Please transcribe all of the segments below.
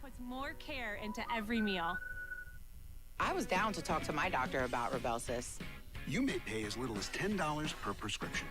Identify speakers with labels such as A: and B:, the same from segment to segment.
A: puts more care into every meal.
B: I was down to talk to my doctor about Rybelsus.
C: You may pay as little as $10 per prescription.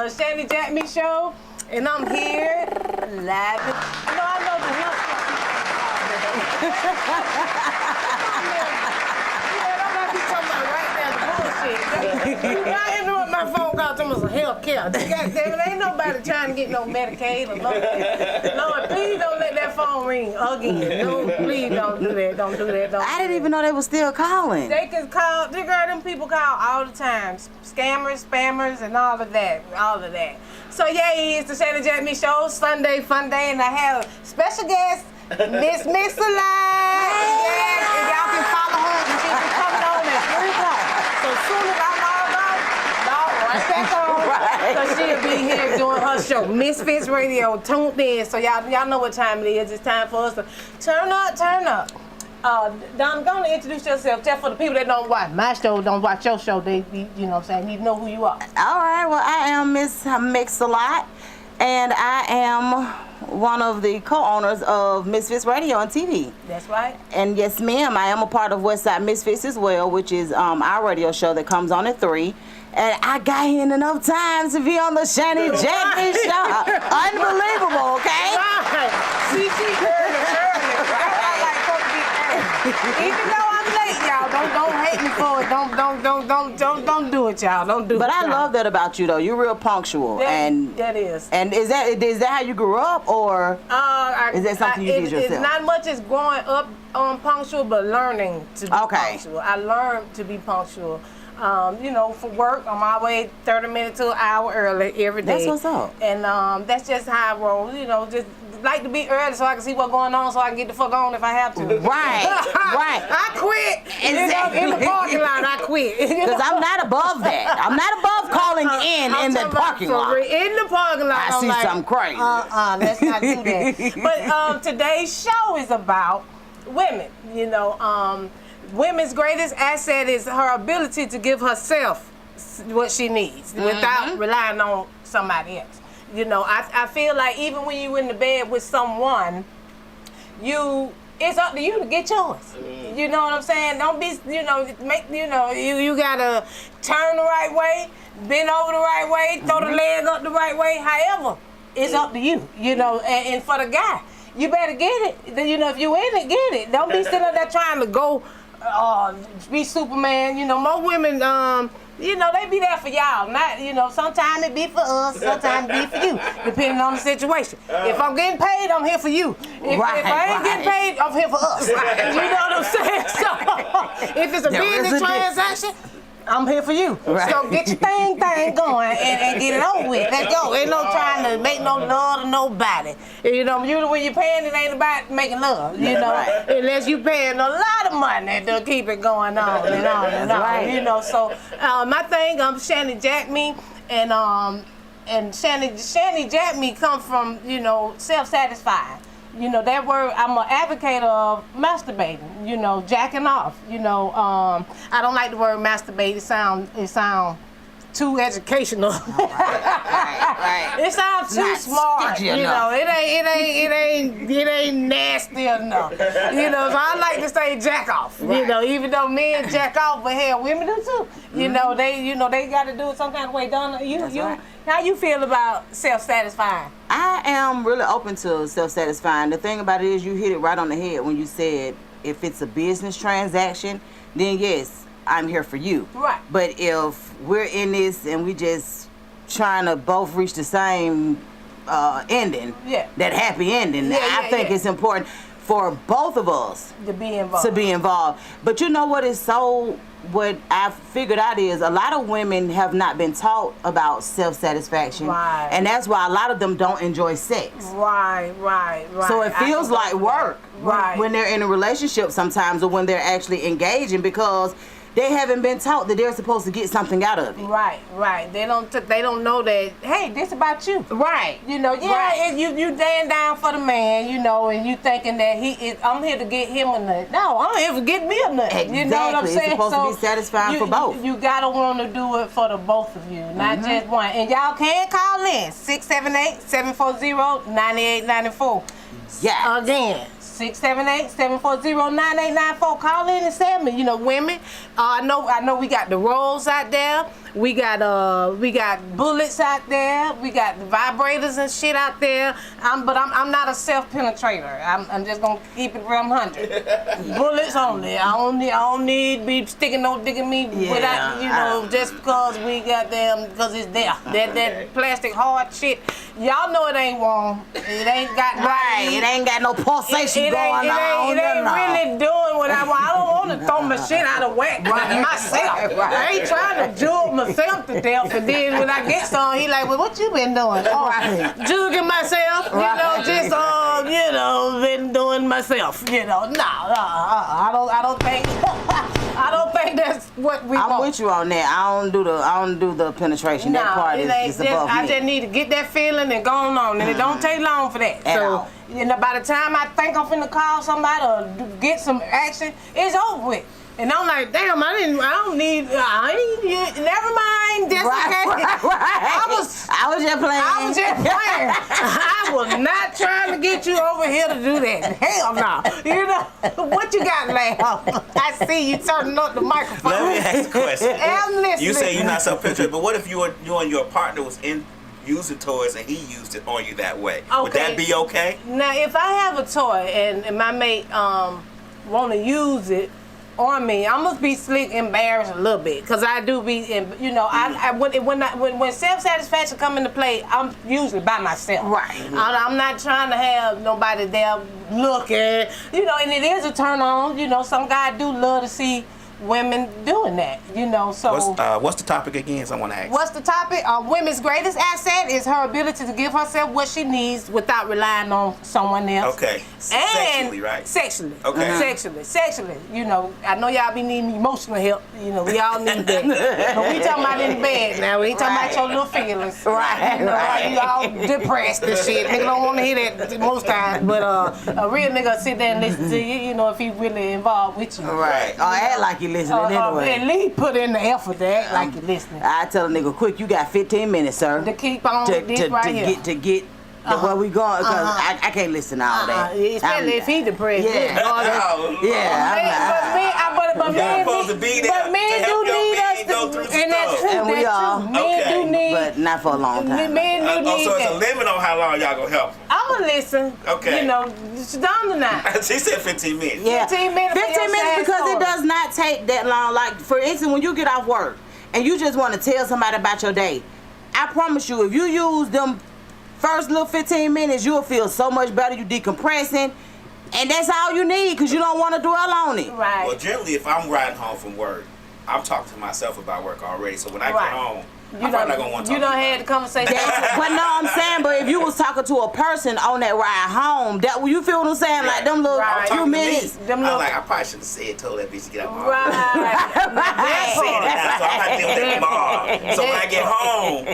D: Shanny JackMe show, and I'm here laughing. You know, I know the hell. Don't be talking about right now the bullshit. I interrupt my phone call to some health care. Goddamn, ain't nobody trying to get no Medicaid or nothing. Lord, please don't let that phone ring again. No, please don't do that. Don't do that.
E: I didn't even know they were still calling.
D: They can call. Girl, them people call all the time. Scammers, spammers, and all of that. All of that. So yeah, it's the Shanny JackMe show, Sunday Fun Day, and I have special guest, Miss Mix-a-Lot. Yes, and y'all can follow her. And she can come on at 3 o'clock. So as soon as I'm all out, right back on. Right. So she'll be here doing her show, Misfits Radio, tuned in. So y'all know what time it is. It's time for us to turn up, turn up. Don, go and introduce yourself. Just for the people that don't watch my show, don't watch your show, they you know what I'm saying, need to know who you are.
E: All right, well, I am Miss Mix-a-Lot, and I am one of the co-owners of Misfits Radio and TV.
D: That's right.
E: And yes, ma'am, I am a part of Westside Misfits as well, which is our radio show that comes on at 3. And I got here in enough time to be on the Shanny JackMe show. Unbelievable, okay?
D: Right. See, early. Even though I'm late, y'all, don't hate me for it. Don't do it, y'all. Don't do it.
E: But I love that about you, though. You're real punctual.
D: That is.
E: And is that how you grew up, or is that something you did yourself?
D: It's not much as growing up punctual, but learning to be punctual. I learned to be punctual. You know, for work, I'm always 30 minutes to an hour early every day.
E: That's what's up.
D: And that's just how I roll. You know, just like to be early so I can see what's going on, so I can get the fuck on if I have to.
E: Right, right.
D: I quit. Exactly. In the parking lot, I quit.
E: Because I'm not above that. I'm not above calling in the parking lot.
D: In the parking lot,
E: I see something crazy.
D: Let's not do that. But today's show is about women. You know, women's greatest asset is her ability to give herself what she needs without relying on somebody else. You know, I feel like even when you in the bed with someone, it's up to you to get yours. You know what I'm saying? Don't be, you gotta turn the right way, bend over the right way, throw the leg up the right way. However, it's up to you. You know, and for the guy, you better get it. You know, if you in it, get it. Don't be sitting up there trying to go be Superman. You know, most women, you know, they be there for y'all. Not, you know, sometimes it be for us, sometimes it be for you, depending on the situation. If I'm getting paid, I'm here for you. If I ain't getting paid, I'm here for us. You know what I'm saying? So, if it's a business transaction, I'm here for you. Right. So get your thing going and get it over with. Let's go. Ain't no trying to make no love to nobody. You know, usually when you're paying, it ain't about making love. You know, unless you paying a lot of money to keep it going on and on and on. Right. You know, so my thing, I'm Shanny JackMe, and Shanny JackMe come from, you know, self-satisfied. You know, that word, I'm an advocate of masturbating, you know, jacking off. You know, I don't like the word masturbate. It sound too educational.
E: Right.
D: It sounds too
E: Not
D: smart.
E: sticky
D: You know,
E: enough.
D: it ain't nasty enough. You know, so I like to say jack off.
E: Right.
D: You know, even though men jack off, but hell, women do too. You know, they got to do it some kind of way. Don't you?
E: Right.
D: How you feel about self-satisfying?
E: I am really open to self-satisfying. The thing about it is you hit it right on the head when you said if it's a business transaction, then yes, I'm here for you.
D: Right.
E: But if we're in this and we just trying to both reach the same ending,
D: Yeah.
E: that happy ending, I think it's important for both of us
D: To be involved.
E: to be involved. But you know what I've figured out is a lot of women have not been taught about self-satisfaction.
D: Right.
E: And that's why a lot of them don't enjoy sex.
D: Right.
E: So it
D: I
E: feels
D: can go
E: like
D: with
E: work
D: that. Right.
E: when they're in a relationship sometimes, or when they're actually engaging, because they haven't been taught that they're supposed to get something out of it.
D: Right. They don't know that. Hey, this about you.
E: Right.
D: You know, you laying down for the man, you know, and you thinking that I'm here to get him a nut. No, I'm here to get me a nut.
E: Exactly.
D: You know what I'm saying?
E: It's supposed to be satisfying for both.
D: You gotta want to do it for the both of you, not just one. And y'all can call in 678-740-9894.
E: Yeah.
D: Again, 678-740-9894. Call in and tell me, you know, women. I know we got the rolls out there. We got bullets out there. We got the vibrators and shit out there. But I'm not a self-penetrator. I'm just gonna keep it around 100. Bullets only. I don't need be sticking no dick in me without, you know, just because we got them, because it's there. That plastic hard shit. Y'all know it ain't warm. It ain't got
E: Right. It ain't got no pulsation
D: it
E: going on.
D: ain't really doing what I want. I don't want to throw my shit out of whack myself.
E: Right.
D: I ain't trying to jug myself to death. And then when I get some, he like, well, what you been doing? Jugging myself. You know, just been doing myself. You know, I don't think that's what we want.
E: I'm with you on that. I don't do the penetration. That part is above me.
D: I just need to get that feeling and go on, and it don't take long for that.
E: At
D: So,
E: all.
D: you know, by the time I think I'm finna call somebody or get some action, it's over with. And I'm like, damn, I ain't never mind. That's okay.
E: Right.
D: I was
E: just playing.
D: I was not trying to get you over here to do that. Hell no. You know, what you got, Lamb? I see you turning up the microphone.
F: Let me ask a question.
D: I'm listening.
F: You say you're not self-penetrated, but what if you and your partner was using toys and he used it on you that way? Would that be okay?
D: Now, if I have a toy and my mate want to use it on me, I must be slick embarrassed a little bit, because I do be, you know, when self-satisfaction come into play, I'm usually by myself.
E: Right.
D: I'm not trying to have nobody there looking, you know, and it is a turn on. You know, some guys do love to see women doing that, you know. So
F: what's the topic again? Someone asked.
D: what's the topic? Women's greatest asset is her ability to give herself what she needs without relying on someone else.
F: Okay.
D: And
F: Sexually, right?
D: Sexually.
F: Okay.
D: Sexually. You know, I know y'all be needing emotional help. You know, we all need that. But we talking about in the bed now. We ain't talking about your little feelings.
E: Right,
D: You know,
E: right.
D: you all depressed and shit. Nigga don't want to hear that most times. But a real nigga sit there and listen to you, you know, if he really involved with you.
E: Right. Or act like you listening anyway.
D: At least put in the effort to act like you're listening.
E: I tell a nigga, quick, you got 15 minutes, sir.
D: To keep on with this right here.
E: To get where we going, because I can't listen to all that.
D: Especially if he depressed.
E: Yeah.
D: But men
F: supposed to be there
D: but men
F: to
D: do
F: help your
D: need
F: man
D: us
F: go through some
D: and that's
F: stuff.
D: true.
E: And we
D: That's
E: all.
D: true. Men
F: Okay.
D: do need.
E: But not for a long time.
D: Men do need
F: So it's a
D: that.
F: limit on how long y'all gonna help.
D: I'ma listen.
F: Okay.
D: You know, it's down to now.
F: She said 15 minutes.
E: Yeah.
D: 15 minutes for
E: 15
D: your
E: minutes
D: sad
E: because
D: story.
E: it does not take that long. Like, for instance, when you get off work and you just want to tell somebody about your day, I promise you, if you use them first little 15 minutes, you'll feel so much better. You decompressing, and that's all you need, because you don't want to dwell on it.
D: Right.
F: Well, generally, if I'm riding home from work, I'm talking to myself about work already. So when I get home, I'm probably not gonna want to talk.
D: You done had the conversation.
E: But no, I'm saying, but if you was talking to a person on that ride home, that you feel what I'm saying, like them little
D: Right.
E: few
F: Talking to me,
E: minutes.
D: Them
F: I
D: little-
F: was like, I probably should have told that bitch to get out of my office.
D: Right.
F: I'm saying that now, so I'm not dealing with that tomorrow. So when I get home,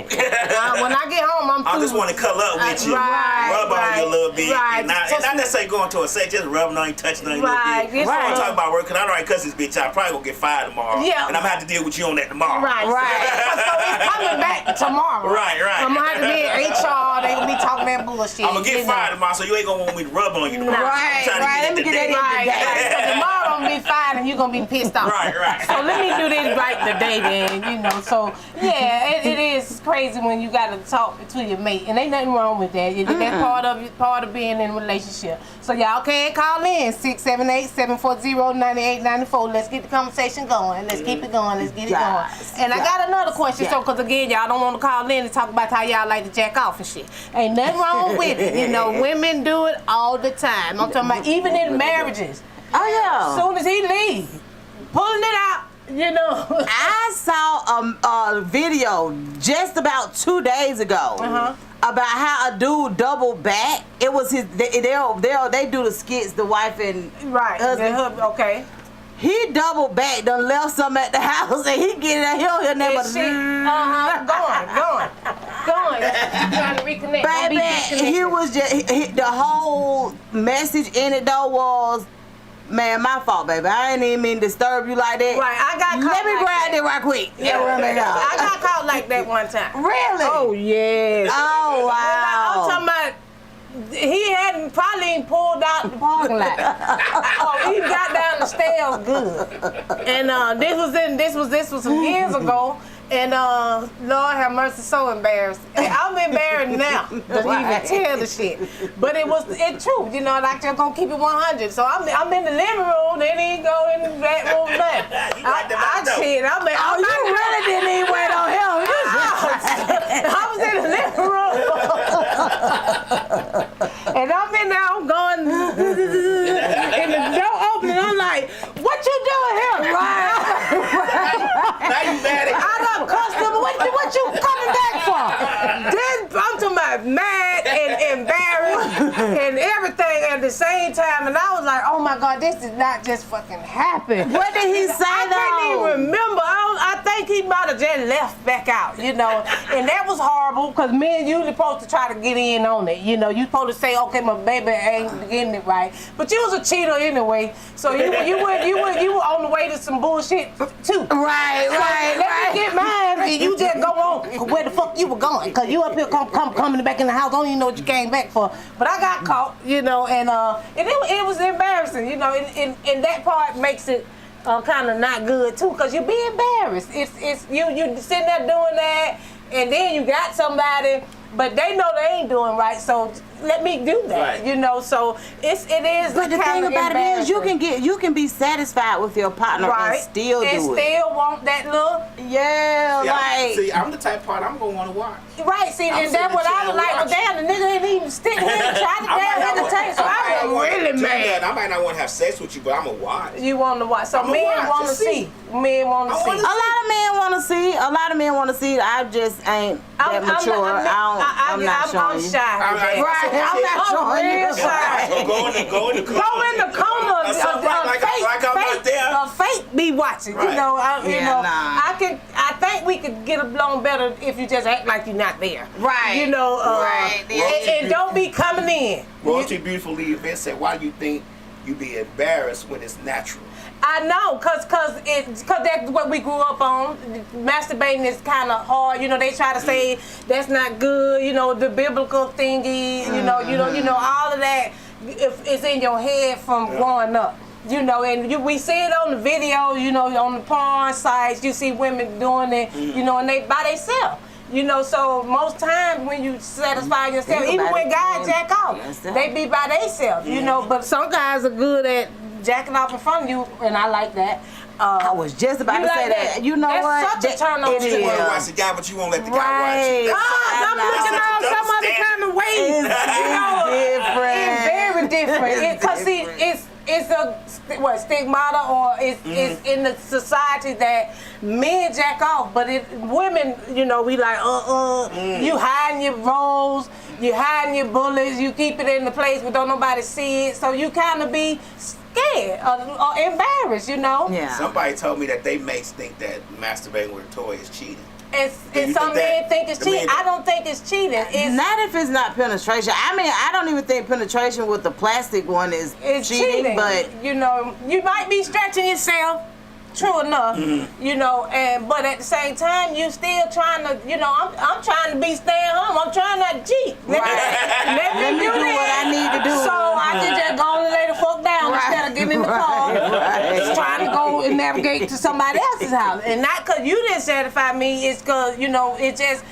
D: When I get home, I'm
F: I just
D: through.
F: want to cuddle up with you.
D: Right.
F: rub on you a little bit.
D: Right.
F: And not necessarily going to a sex, just rubbing on you, touching on you a
D: Right.
F: little bit. I want to talk about work, because I don't cuss this bitch out. I'm probably going to get fired tomorrow.
D: Yeah.
F: And I'm going to have to deal with you on that tomorrow.
D: Right. So it's coming back tomorrow.
F: Right.
D: I'm going to have to be in HR. They going to be talking that bullshit.
F: I'm going to get fired tomorrow, so you ain't going to want me to rub on you tomorrow.
E: Right. Let me get that in today.
D: So tomorrow I'm going to be fired and you're going to be pissed off.
F: Right.
D: So let me do this right today then, you know. So, yeah, it is crazy when you got to talk to your mate. And ain't nothing wrong with that. That's part of being in a relationship. So y'all can call in 678-740-9894. Let's get the conversation going. Let's keep it going. Let's get it going. And I got another question. So, because again, y'all don't want to call in and talk about how y'all like to jack off and shit. Ain't nothing wrong with it. You know, women do it all the time. I'm talking about even in marriages.
E: Oh, yeah.
D: As soon as he leaves, pulling it out. You know,
E: I saw a video just about 2 days ago about how a dude double back. It was his. They do the skits, the wife and husband.
D: Okay.
E: He double back, done left some at the house, and he get it. He'll never.
D: Going. Trying to reconnect.
E: Baby, he was just the whole message in it though was. Man, my fault, baby. I ain't even mean to disturb you like that.
D: Right, I got caught.
E: Let me grab it right quick.
D: Yeah, I got caught like that one time.
E: Really?
D: Oh, yes.
E: Oh, wow.
D: I'm talking about, he hadn't probably pulled out the parking lot. He got down the stairs good. And this was some years ago. And Lord have mercy, so embarrassed. I'm embarrassed now to even tell the shit. But it's true, you know, like I'm gonna keep it 100. So I'm in the living room, then he go in the bedroom back. You really didn't even wait on him. I was in the living room. And I'm in there, I'm going, and the door open, and I'm like, what you doing here? Right.
F: Now you mad at
D: Customer, what you coming back for? Then I'm talking about mad and embarrassed and everything at the same time, and I was like, oh my God, this did not just fucking happen.
E: What did he say though?
D: I can't even remember. I think he might have just left back out, you know, and that was horrible because men usually supposed to try to get in on it, you know. You supposed to say, okay, my baby ain't getting it right, but you was a cheater anyway, so you were on the way to some bullshit too.
E: Right.
D: Let me get mine. And you just go on where the fuck you were going, because you up here coming back in the house. I don't even know what you came back for. But I got caught, you know, and it was embarrassing, you know, and that part makes it kind of not good too, because you be embarrassed. It's you sitting there doing that, and then you got somebody, but they know they ain't doing right, so let me do that, you know. So it is.
E: But the thing about it is, you can be satisfied with your partner and still do it.
D: Still want that look.
F: See, I'm the type of part I'm gonna want to watch.
D: Right. See, and that's what I was like. Well, damn, the nigga ain't even stick here and try to entertain. So I was really mad.
F: I might not want to have sex with you, but I'm gonna watch.
D: You want to watch? So men want to see. Men want to see.
E: A lot of men want to see. I just ain't that mature. I'm not showing you.
D: I'm shy.
E: Right. I'm not showing you.
F: So go in the corner.
D: Fake be watching.
F: Right.
D: You know. I think we could get along better if you just act like you're not there.
E: Right.
D: You know.
E: Right.
D: And don't be coming in.
F: Royalty Beautifully Event said, why do you think you be embarrassed when it's natural?
D: I know, cause that's what we grew up on. Masturbating is kind of hard. You know, they try to say that's not good. You know, the biblical thingy. You know, all of that. It's in your head from growing up. You know, and we see it on the video. You know, on the porn sites, you see women doing it. You know, and they by themselves. You know, so most times when you satisfy yourself, even when guys jack off, they be by themselves. You know, but some guys are good at jacking off in front of you, and I like that.
E: I was just about to say that. You know what?
D: That's such a turn on.
F: You want to watch the guy, but you won't let the guy watch you.
D: I'm looking at some other kind of ways. It's very different. Because see, it's a stigmata, or it's in the society that men jack off, but women, you know, we like you hiding your rolls, you hiding your bullets, you keep it in the place but don't nobody see it, so you kind of be scared or embarrassed, you know.
E: Yeah.
F: Somebody told me that they mates think that masturbating with a toy is cheating.
D: And some men think it's cheating. I don't think it's cheating. It's
E: not if it's not penetration. I mean, I don't even think penetration with the plastic one is cheating, but
D: you know, you might be stretching yourself. True enough, you know, but at the same time, you still trying to, you know, I'm trying to be staying home. I'm trying not to cheat. Let me do
E: what I need to do.
D: So I can just go and lay the fuck down instead of getting in the car, just trying to go and navigate to somebody else's house. And not because you didn't satisfy me, it's because, you know, it's just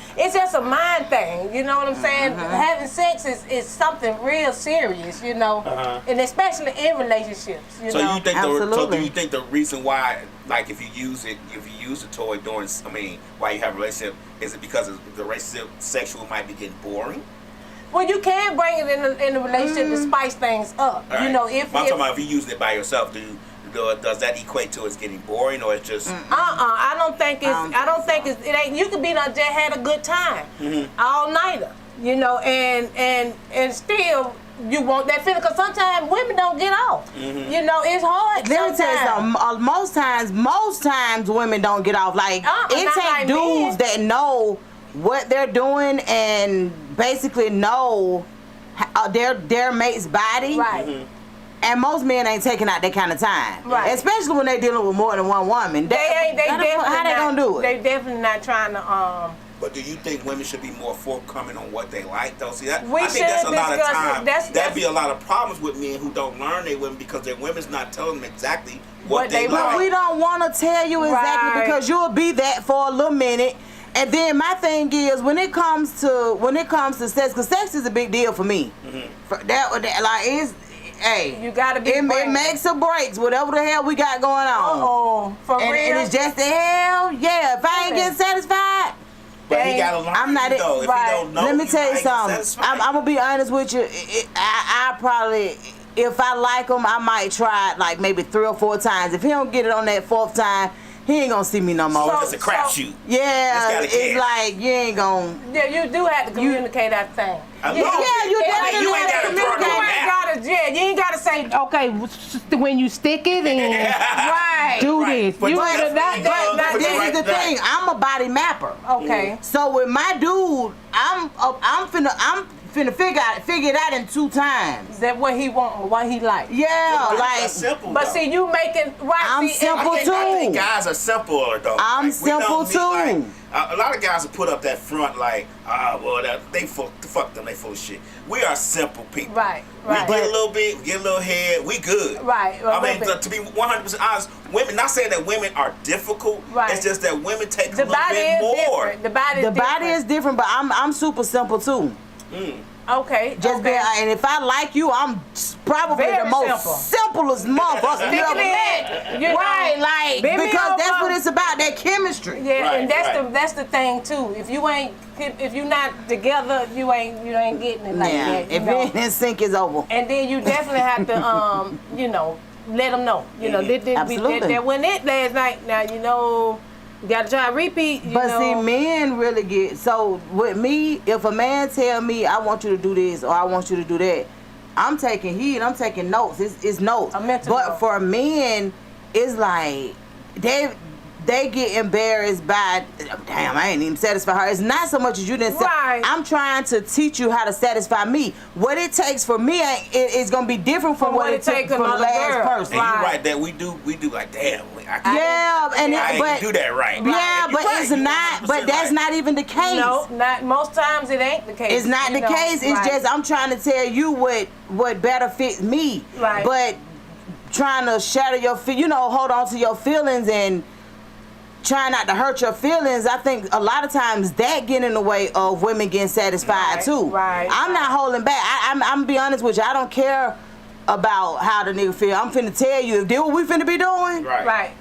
D: a mind thing. You know what I'm saying? Having sex is something real serious, you know, and especially in relationships. You know?
F: You think so do you think the reason why, like, if you use the toy during, while you have a relationship, is it because the relationship sexual might be getting boring?
D: Well, you can bring it in a relationship to spice things up.
F: Right.
D: You know,
F: I'm talking about if you use it by yourself, does that equate to it's getting boring, or it's just?
D: I don't think it's. It ain't. You could be just had a good time all nighter. You know, and still. You want that feeling, because sometimes women don't get off. You know, it's hard.
E: Let me tell you something. Most times women don't get off. Like, it takes dudes that know what they're doing and basically know their mate's body.
D: Right.
E: And most men ain't taking out that kind of time.
D: Right.
E: Especially when they're dealing with more than one woman. How they gonna do it?
D: They definitely not trying to.
F: But do you think women should be more forthcoming on what they like, though? See, I think
D: that's
F: a lot of time. That'd be a lot of problems with men who don't learn their women because their women's not telling them exactly what they like.
E: But we don't want to tell you exactly because you'll be that for a little minute. And then my thing is, when it comes to sex, because sex is a big deal for me.
D: You gotta be.
E: It makes or breaks whatever the hell we got going on.
D: For real.
E: And it's just the hell, yeah. If I ain't getting satisfied.
F: But he gotta learn.
E: I'm not
F: though. If he don't know,
E: let me tell you something. I'm gonna be honest with you. I probably, if I like him, I might try it like maybe 3 or 4 times. If he don't get it on that 4th time, he ain't gonna see me no more.
F: So it's a crapshoot.
E: Yeah, it's like you ain't gonna.
D: Yeah, you do have to communicate that thing.
E: You definitely have to communicate.
D: You ain't gotta say, okay, when you stick it in, do this.
E: But this is the thing. I'm a body mapper.
D: Okay.
E: So with my dude, I'm finna figure it out in 2 times.
D: Is that what he want, what he like?
E: Yeah, like.
F: Simple,
D: but see, you making
E: I'm simple too.
F: I think guys are simpler though.
E: I'm simple too.
F: A lot of guys will put up that front like, they fuck them, they full of shit. We are simple people.
D: Right.
F: We get a little bit, we get a little head, we good.
D: Right.
F: I mean, to be 100% honest, women. Not saying that women are difficult. Right. It's just that women take a little bit more.
D: Different. The body is
E: different, but I'm super simple too.
D: Okay.
E: And if I like you, I'm probably the most simplest motherfucker you ever met. Right, like because that's what it's about, that chemistry.
D: Yeah, and that's the thing too. If you're not together, you ain't getting it like that.
E: If it ain't in sync, it's over.
D: And then you definitely have to let them know. That went it last night. Now you gotta try to repeat.
E: See, men really get so with me. If a man tell me I want you to do this or I want you to do that, I'm taking heed. I'm taking notes. It's notes. But for men, it's like they get embarrassed by, damn, I ain't even satisfy her. It's not so much as you didn't say. I'm trying to teach you how to satisfy me. What it takes for me is gonna be different from what it takes from the last person.
F: And you're right that we do like, damn.
E: I
F: didn't do that right.
E: Yeah, but it's not. But that's not even the case.
D: No, not most times it ain't the case.
E: It's not the case. It's just I'm trying to tell you what better fits me.
D: Right.
E: But trying to shatter your hold on to your feelings and trying not to hurt your feelings, I think a lot of times that get in the way of women getting satisfied too. I'm not holding back. I'm gonna be honest with you. I don't care about how the nigga feel. I'm finna tell you if this what we finna be doing.
D: Right.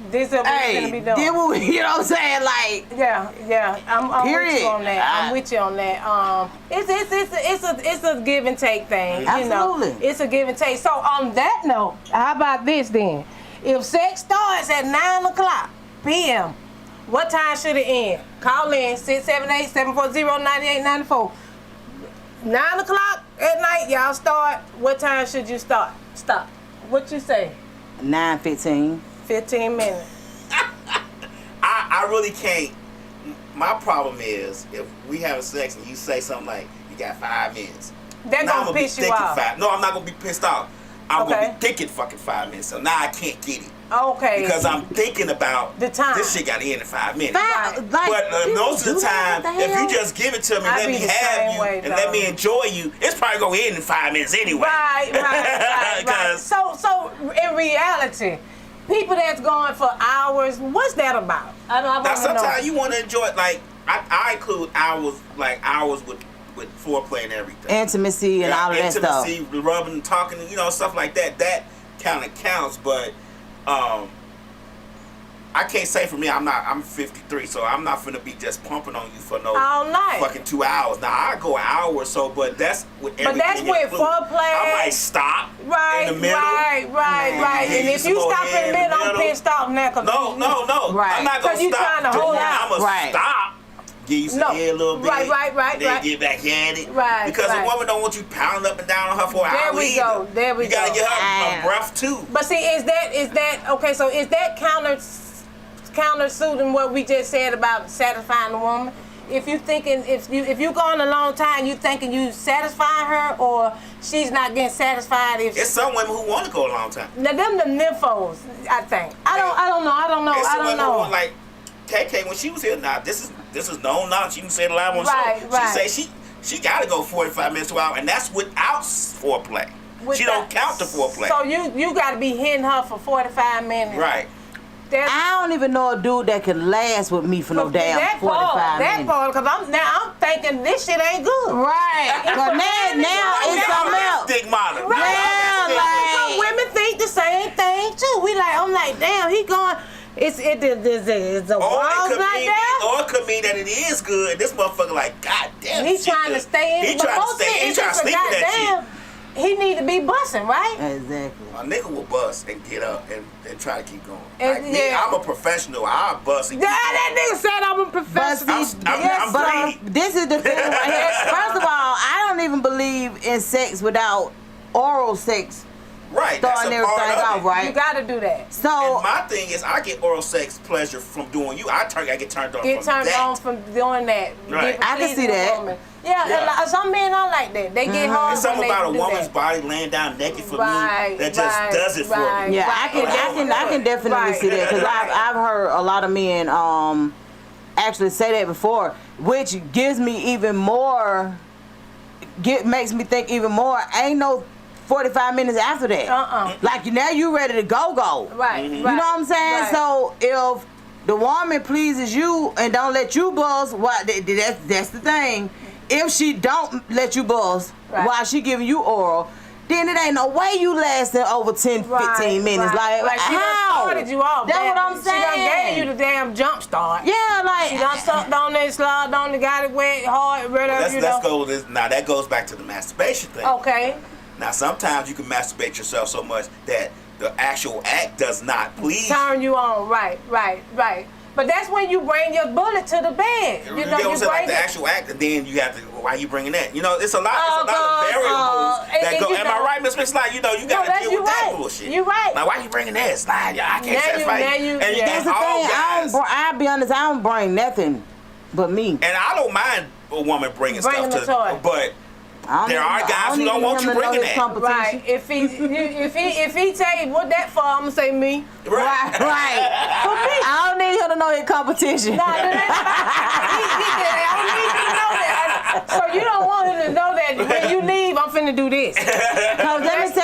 D: This is what we finna be doing.
E: This what we, you know what I'm saying? Like
D: yeah. I'm with you on that. I'm with you on that. It's a give and take thing.
E: Absolutely.
D: It's a give and take. So on that note, how about this then? If sex starts at 9:00 p.m., what time should it end? Call in 678-740-9894. 9:00 at night, y'all start. What time should you start? Stop. What you say?
E: 9:15.
D: 15 minutes.
F: I really can't my problem is if we have sex and you say something like you got 5 minutes.
D: That
F: now
D: gonna piss you off.
F: No, I'm not gonna be pissed off. I'm gonna be thinking fucking 5 minutes. So now I can't get it.
D: Okay.
F: Because I'm thinking about
D: the time.
F: This shit got to end in 5 minutes.
E: Like,
F: but most of the time, if you just give it to me, let me have you, and let me enjoy you, it's probably gonna end in 5 minutes anyway.
D: Right. So in reality, people that's going for hours, what's that about? I
F: now sometimes you want to enjoy it. Like I include hours with foreplay and everything,
E: intimacy and all of that stuff.
F: Intimacy, rubbing, talking, stuff like that. That kind of counts, but. I can't say for me. I'm 53, so I'm not finna be just pumping on you for no
D: all night.
F: Fucking 2 hours. Now I go an hour or so, but that's with everything. But that's
D: with foreplay.
F: I might stop in the middle.
D: Right. And if you stop in the middle, I'm pissed off now.
F: No.
D: Right.
F: I'm not gonna stop.
D: You trying to hold out.
F: I'm gonna stop. Give you some head a little bit.
D: Right.
F: Then get back at it.
D: Right.
F: Because a woman don't want you pounding up and down on her for an hour.
D: There we go.
F: You gotta get her a breath too.
D: But see, is that okay? So is that counter-suiting what we just said about satisfying the woman? If you thinking if you going a long time, you thinking you satisfying her, or she's not getting satisfied if
F: it's some women who want to go a long time.
D: Now them the nymphos, I think. I don't know.
F: It's some women who want, like KK when she was here. Now this is known knowledge. You can say it live on the show. She say she got to go 45 minutes to an hour, and that's without foreplay. She don't count the foreplay.
D: So you got to be hitting her for 45 minutes.
F: Right.
E: I don't even know a dude that can last with me for no damn 45 minutes.
D: That part, because I'm thinking this shit ain't good.
E: Right. Because now it's something else.
F: Stigmata.
D: Right.
E: Yeah, like.
D: Some women think the same thing too. I'm like, damn, he going. It's a walls like that.
F: Or it could mean that it is good. This motherfucker like, God damn.
D: He's trying to stay in.
F: He trying to stay in. He trying to sleep in that shit.
D: He need to be busting, right?
E: Exactly.
F: A nigga will bust and get up and try to keep going.
D: And,
F: like me, I'm a professional. I'll bust and keep going.
D: That nigga said I'm a professional.
F: I'm
E: this is the thing right here. First of all, I don't even believe in sex without oral sex.
F: Right,
E: starting everything out, right?
D: You gotta do that.
E: So
F: and my thing is, I get oral sex pleasure from doing you. I get turned on.
D: From doing that.
F: Right.
E: I can see that.
D: Woman. Yeah, some men are like that. They get hard.
F: It's something about a woman's body laying down naked for me that just does it for me.
E: Yeah, I can definitely see that because I've heard a lot of men actually say that before, which gives me even more. Makes me think even more. Ain't no 45 minutes after that. Like now you ready to go.
D: Right.
E: You know what I'm saying?
D: Right.
E: So if the woman pleases you and don't let you buzz, that's the thing. If she don't let you buzz while she giving you oral, then it ain't no way you lasting over 10, 15 minutes. Like
D: she
E: how?
D: Started you off.
E: That's what I'm saying.
D: She done gave you the damn jump start.
E: Yeah, like
D: she done sucked on there, slogged on the, got it wet, hard,
F: Now that goes back to the masturbation thing.
D: Okay.
F: Now sometimes you can masturbate yourself so much that the actual act does not please.
D: Turn you on, right. But that's when you bring your bullet to the bed. You know, you
F: like the actual act, and then you have to. Why you bringing that? It's a lot of variables that go. Am I right, Miss Slide? You got to deal with that bullshit.
D: You're right.
F: Like, why you bringing that? Slide, I can't satisfy you. And
E: that's the thing. I'll be honest. I don't bring nothing but me.
F: And I don't mind a woman bringing stuff to
D: toy.
F: But there are guys who don't want you bringing that.
D: Right. If he tell you what that for, I'm gonna say me.
F: Right.
D: For me.
E: I don't need her to know his competition.
D: No, I don't need you to know that. So you don't want him to know that when you leave, I'm finna do this.
E: Cause let me say,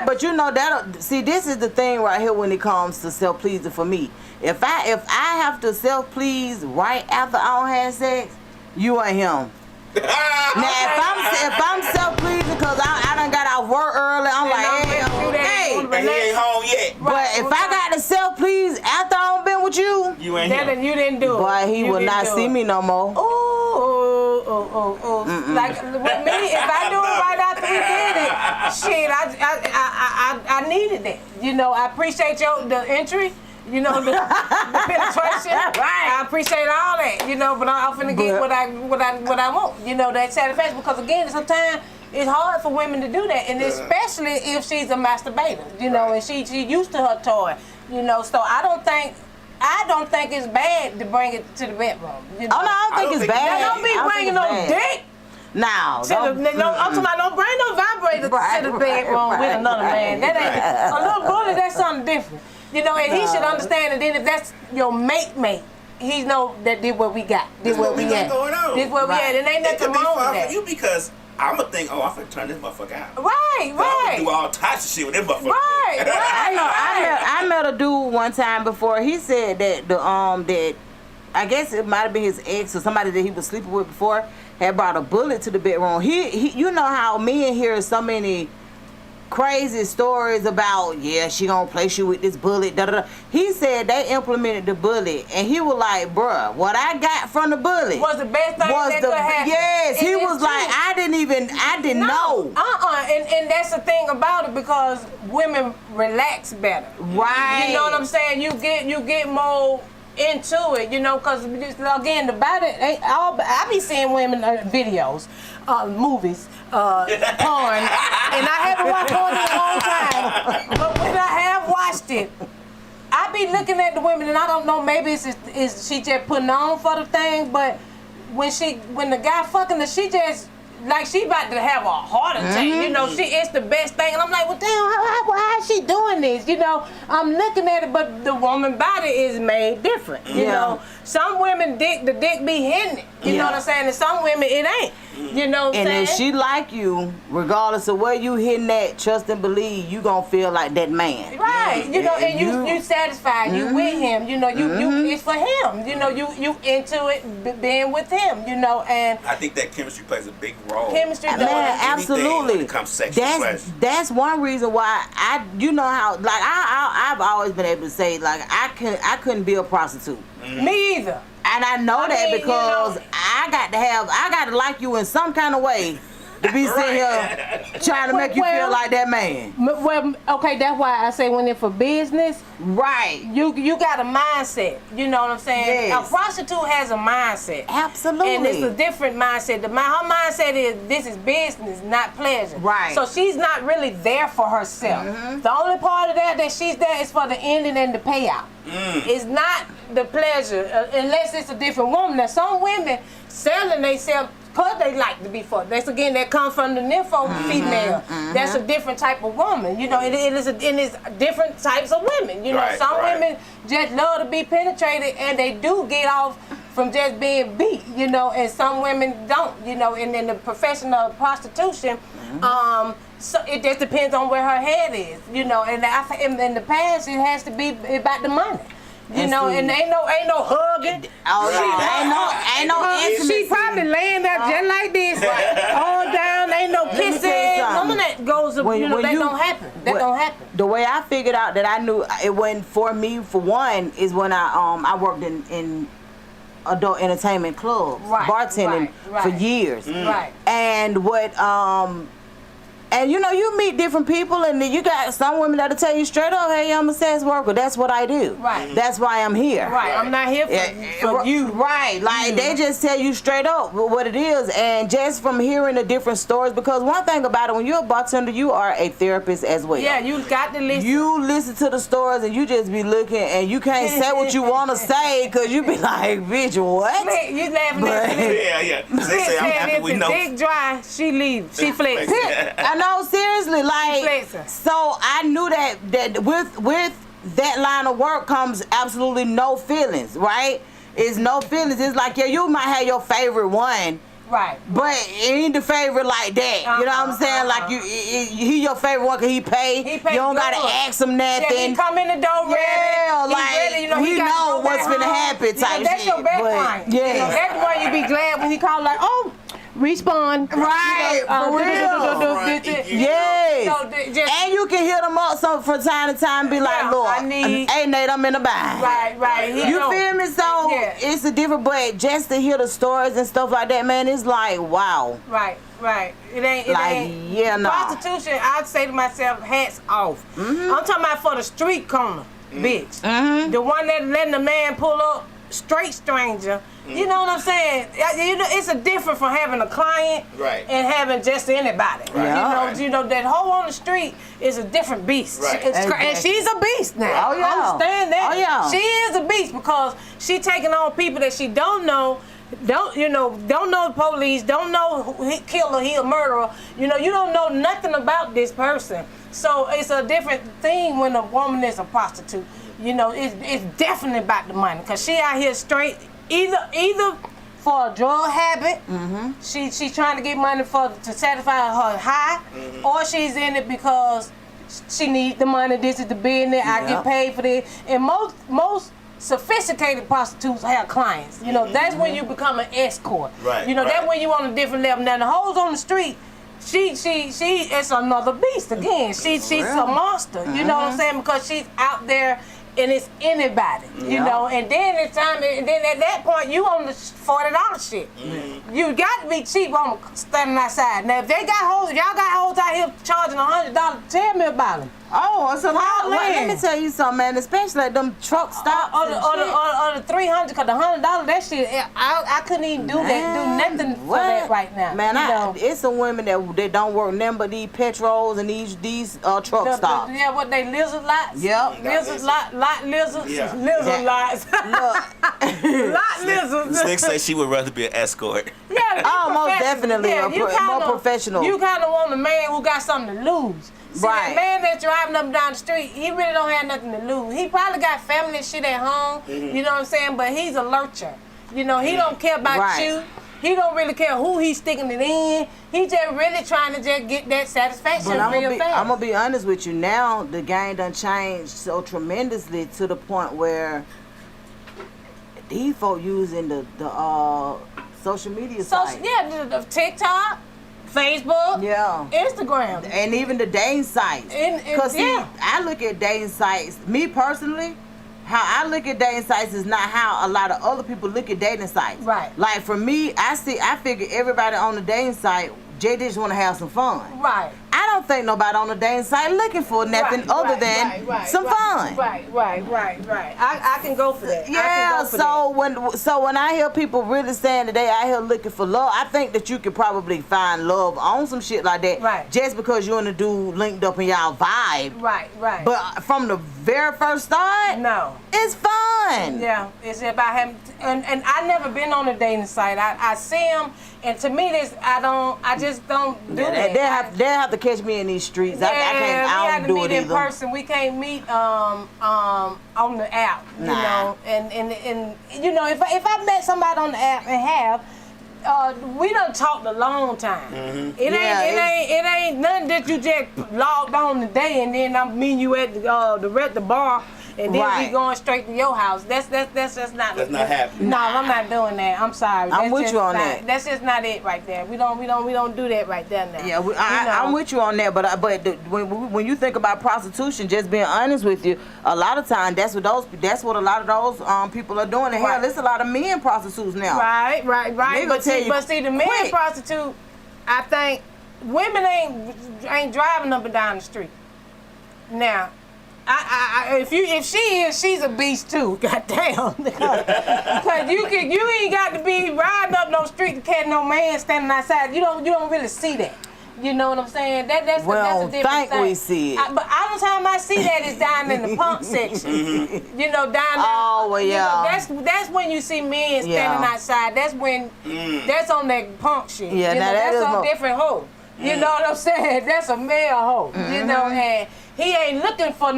E: but you know that. See, this is the thing right here when it comes to self pleasing for me. If I have to self please right after I don't have sex, you ain't him. Now if I'm self pleasing because I done got out work early, I'm like, hey,
F: and he ain't home yet.
E: But if I got to self please after I done been with you,
F: you ain't him.
D: You didn't do it.
E: Boy, he will not see me no more.
D: Like with me, if I do it right after we did it, shit, I needed that. I appreciate the entry. The penetration. Right. I appreciate all that. But I'm finna get what I want. That satisfaction. Because again, sometimes it's hard for women to do that, and especially if she's a masturbator. And she used to her toy. So I don't think I don't think it's bad to bring it to the bedroom. You know?
E: Oh no, I don't think it's bad.
D: Don't be bringing no dick.
E: No,
D: I'm talking about don't bring no vibrator to the bedroom with another man. That ain't a little bully. That's something different. You know, and he should understand. And then if that's your mate, he know that this what we got. This what we got. This what we got. And ain't nothing wrong with that.
F: For you because I'm gonna think, I'm finna turn this motherfucker out.
D: Right.
F: I'm gonna do all types of shit with this motherfucker.
D: Right.
E: I met a dude one time before. He said that that I guess it might have been his ex or somebody that he was sleeping with before had brought a bullet to the bedroom. He you know how men hear so many crazy stories about, she gonna place you with this bullet, da da da. He said they implemented the bullet, and he was like, bruh, what I got from the bullet
D: was the best thing that could happen.
E: Yes, he was like, I didn't know.
D: And that's the thing about it, because women relax better.
E: Right.
D: You know what I'm saying? You get more into it, you know, because again, the body ain't all. I be seeing women videos, movies, porn, and I haven't watched porn in a long time. But when I have watched it, I be looking at the women, and I don't know, maybe is she just putting on for the thing, but when the guy fucking her, she just like she about to have a heart attack. You know, it's the best thing, and I'm like, well, damn, how is she doing this? You know, I'm looking at it, but the woman body is made different. You know, some women the dick be hitting it. You know what I'm saying? And some women it ain't. You know what I'm saying?
E: And if she like you, regardless of where you hitting at, trust and believe, you gonna feel like that man.
D: Right. You know, and you satisfied. You with him. You know, you it's for him. You know, you into it, being with him. You know, and
F: I think that chemistry plays a big role.
D: Chemistry,
E: man, absolutely.
F: When it comes to sexual pleasure.
E: That's one reason why you know how, like I've always been able to say, like I couldn't be a prostitute.
D: Me either.
E: And I know that because I got to like you in some kind of way to be sitting here trying to make you feel like that man.
D: Well, okay, that's why I say when it's for business.
E: Right.
D: You got a mindset. You know what I'm saying?
E: Yes.
D: A prostitute has a mindset.
E: Absolutely.
D: And it's a different mindset. Her mindset is this is business, not pleasure.
E: Right.
D: So she's not really there for herself. The only part of that she's there is for the ending and the payout. It's not the pleasure, unless it's a different woman. Now, some women selling themselves because they like to be fucked. That's again, that comes from the nympho female. That's a different type of woman. You know, it is different types of women. You know, some women just love to be penetrated, and they do get off from just being beat. You know, and some women don't. You know, and in the profession of prostitution, so it just depends on where her head is. You know, and I think in the past it has to be about the money. You know, and ain't no hugging.
E: Ain't no intimacy.
D: She probably laying there just like this, all down. Ain't no kissing. None of that goes. That don't happen. That don't happen.
E: The way I figured out that I knew it wasn't for me, for one, is when I worked in adult entertainment clubs, bartending for years. And what and you know, you meet different people, and you got some women that'll tell you straight up, hey, I'm a sex worker. That's what I do. That's why I'm here.
D: I'm not here for you.
E: Like they just tell you straight up what it is, and just from hearing the different stories, because one thing about it, when you're a bartender, you are a therapist as well.
D: Yeah, you got to listen.
E: You listen to the stories, and you just be looking, and you can't say what you want to say, because you be like, bitch, what?
D: You laughing at me.
F: Yeah. They say I'm happy we know.
D: Dick dry, she leaves. She flex.
E: No, seriously, like, so I knew that with that line of work comes absolutely no feelings, right? It's no feelings. It's like, you might have your favorite one, but it ain't the favorite like that. You know what I'm saying? Like, he your favorite one because he pay. You don't got to ask him nothing.
D: Yeah, he come in the door ready.
E: Yeah, like,
D: ready, you know,
E: we know what's finna happen type shit.
D: That's your best friend. Yeah. You know, that's why you be glad when he call like, oh, respawn.
E: Right, for real. Yes. And you can hit them up from time to time, be like, look, hey Nate, I'm in the bind.
D: Right.
E: You feel me? So it's a different, but just to hear the stories and stuff like that, man, it's like, wow.
D: Right. It ain't. Prostitution, I'd say to myself, hats off. I'm talking about for the street corner, bitch. The one that letting the man pull up, straight stranger. You know what I'm saying? You know, it's a difference from having a client and having just anybody. You know that hoe on the street is a different beast. And she's a beast now. Understand that? She is a beast. because she taking on people that she don't know. Don't know the police, don't know who he killed or he a murderer. You don't know nothing about this person. So it's a different thing when a woman is a prostitute. It's definitely about the money, because she out here straight either for a drug habit, she's trying to get money to satisfy her high, or she's in it because she need the money. This is the business. I get paid for this. And most sufficated prostitutes have clients. That's when you become an escort.
F: Right.
D: That's when you on a different level. Now the hoes on the street, she it's another beast again. She's a monster. You know what I'm saying? Because she's out there and it's anybody. And then it's time. And then at that point you on the $40 shit. You got to be cheap on standing outside. Now if they got hoes, if y'all got hoes out here charging $100, tell me about them.
E: Oh, so let me tell you something, man. Especially like them truck stops
D: or the $300, because the $100, that shit, I couldn't even do nothing for that right now.
E: Man, it's some women that don't work nothing but these petrols and these truck stops.
D: What they lizard lots?
E: Yep.
D: Lizard lot lizards.
F: Yeah.
D: Lizard lots. Lot lizards.
F: This nigga say she would rather be an escort.
D: Yeah,
E: most definitely more professional.
D: You kind of want a man who got something to lose. See, that man that's driving up and down the street, he really don't have nothing to lose. He probably got family and shit at home, you know what I'm saying? But he's a lurcher. He don't care about you. He don't really care who he's sticking it in. He just really trying to just get that satisfaction real fast.
E: I'm going to be honest with you. Now, the game done changed so tremendously to the point where these folk using the social media sites.
D: Yeah, the TikTok, Facebook, Instagram,
E: and even the dating sites. Because I look at dating sites. Me personally, how I look at dating sites is not how a lot of other people look at dating sites.
D: Right.
E: Like for me, I figure everybody on the dating site, they just want to have some fun.
D: Right.
E: I don't think nobody on the dating site looking for nothing other than some fun.
D: Right. I can go for that.
E: Yeah. So when I hear people really saying that they out here looking for love, I think that you could probably find love on some shit like that.
D: Right.
E: Just because you and the dude linked up in y'all vibe.
D: Right.
E: But from the very first start,
D: no,
E: it's fun.
D: Yeah, it's about him. And I never been on a dating site. I see him, and to me, I just don't do that.
E: They have to catch me in these streets.
D: Yeah,
E: I don't do it either.
D: We have to meet in person. We can't meet on the app.
E: Nah.
D: And if I met somebody on the app and we done talked a long time. It ain't nothing that you just logged on today and then I'm meeting you at the bar. And then we going straight to your house. That's just not.
F: That's not happening.
D: No, I'm not doing that. I'm sorry.
E: I'm with you on that.
D: That's just not it right there. We don't do that right there now.
E: Yeah, I'm with you on that. But when you think about prostitution, just being honest with you, a lot of times that's what a lot of those people are doing. And hell, there's a lot of men prostitutes now.
D: Right. But see, the men prostitute, I think women ain't driving up and down the street. Now. If she is, she's a beast too. Goddamn, because you ain't got to be riding up no street to catch no man standing outside. You don't really see that. You know what I'm saying? That's a different thing.
E: We see it.
D: But all the time I see that is down in the punk section. Down there.
E: Oh well, yeah.
D: That's when you see men standing outside. That's when that's on that punk shit.
E: Yeah,
D: that's a different hoe. You know what I'm saying? That's a male hoe. And he ain't looking for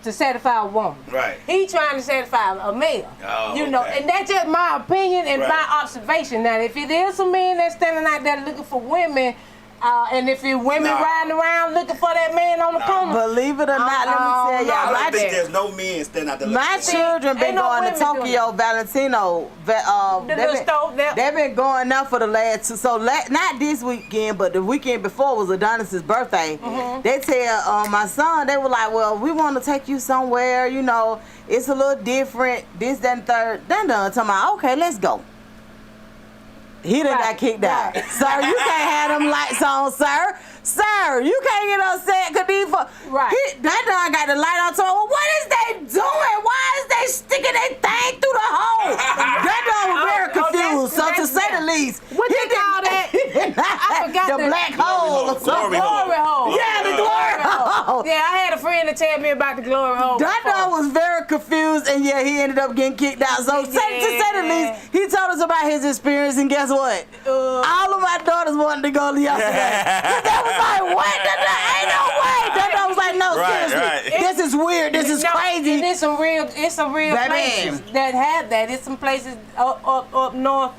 D: to satisfy a woman.
F: Right.
D: He trying to satisfy a male.
F: Oh,
D: And that's just my opinion and my observation. Now, if it is a man that's standing out there looking for women, and if it's women riding around looking for that man on the corner.
E: Believe it or not, let me tell y'all.
F: I don't think there's no men standing out there looking
E: My children been going to Tokyo Valentino. They've been going now for the last two. So not this weekend, but the weekend before was Adonis's birthday. They tell my son, they were like, well, we want to take you somewhere. It's a little different. This, that, and third. Then talking about, okay, let's go. He done got kicked out. Sir, you can't have them lights on, sir. Sir, you can't get upset because that dog got the light on. So what is they doing? Why is they sticking their thing through the hole? That dog was very confused. So to say the least,
D: what they call that? I forgot
E: the black hole.
F: Glory hole.
E: Yeah, the glory hole.
D: Yeah, I had a friend that did tell me about the glory hole.
E: Dun was very confused, and yeah, he ended up getting kicked out. So, to say the least, he told us about his experience, and guess what? All of my daughters wanted to go yesterday. They was like, what? Ain't no way. Dun was like, no, seriously. This is weird. This is crazy.
D: And it's some real places that have that. It's some places up north.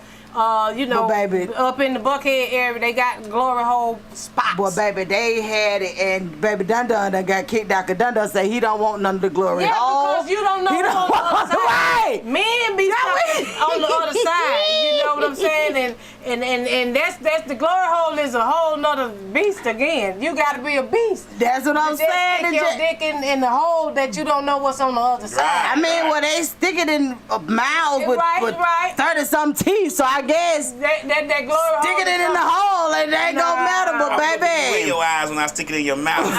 D: You know, baby, up in the Buckhead area, they got glory hole spots.
E: Boy, baby, they had it, and baby Dun got kicked out. Cause Dun say he don't want none of the glory hole.
D: Because you don't know what's on the other side.
E: Right.
D: Men be on the other side. You know what I'm saying? And that's the glory hole is a whole nother beast again. You got to be a beast.
E: That's what I'm saying.
D: Stick your dick in the hole that you don't know what's on the other side.
E: I mean, well, they stick it in mouths with 30-some teeth. So I guess
D: that glory hole.
E: Sticking it in the hole, and it ain't gonna matter, but baby.
F: Where your eyes when I stick it in your mouth?
D: You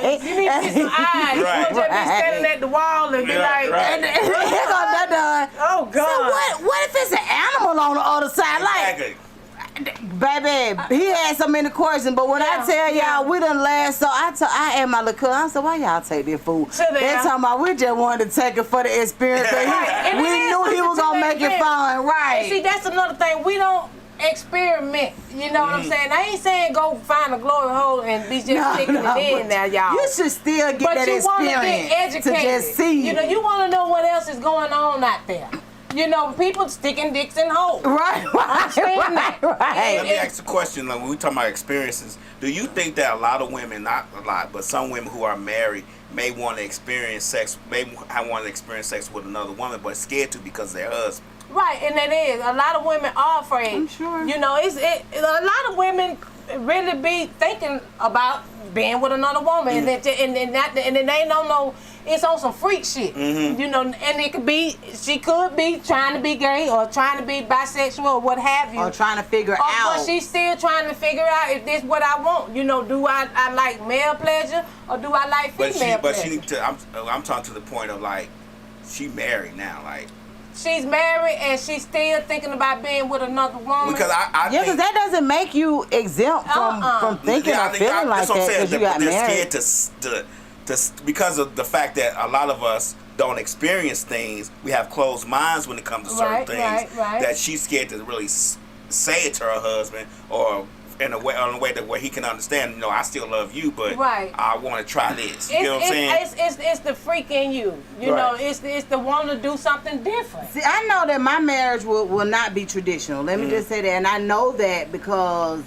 D: need to get some eyes. You won't just be standing at the wall and be like,
E: and here go Dun.
D: Oh God.
E: So what if it's an animal on the other side?
F: Exactly.
E: Like, baby, he had so many questions, but when I tell y'all we done laughed, so I and my little cousin, I said, why y'all take this food? They talking about we just wanted to take it for the experience. We knew he was gonna make it fun, right?
D: And see, that's another thing. We don't experiment. You know what I'm saying? I ain't saying go find a glory hole and be just sticking it in there, y'all.
E: You should still get that experience.
D: But you want to get educated.
E: To just see.
D: You know, you want to know what else is going on out there. You know, people sticking dicks in holes.
E: Right.
F: Let me ask the question, like, when we talk about experiences, do you think that a lot of women, not a lot, but some women who are married may want to experience sex, with another woman, but scared to because of their husband?
D: Right, and it is. A lot of women are afraid.
E: I'm sure.
D: You know, a lot of women really be thinking about being with another woman, and then they don't know. It's on some freak shit, you know, and it could be, she could be trying to be gay or trying to be bisexual or what have you.
E: Or trying to figure out.
D: But she's still trying to figure out if this what I want. You know, do I like male pleasure or do I like female pleasure?
F: But she need to, I'm talking to the point of like, she married now, like.
D: She's married and she's still thinking about being with another woman.
F: Because I think,
E: because that doesn't make you exempt from thinking or feeling like that because you got married.
F: They're scared to because of the fact that a lot of us don't experience things. We have closed minds when it comes to certain things. That she's scared to really say it to her husband or in a way that where he can understand. You know, I still love you, but I want to try this. You know what I'm saying?
D: It's the freak in you. You know, it's the want to do something different.
E: See, I know that my marriage will not be traditional. Let me just say that, and I know that because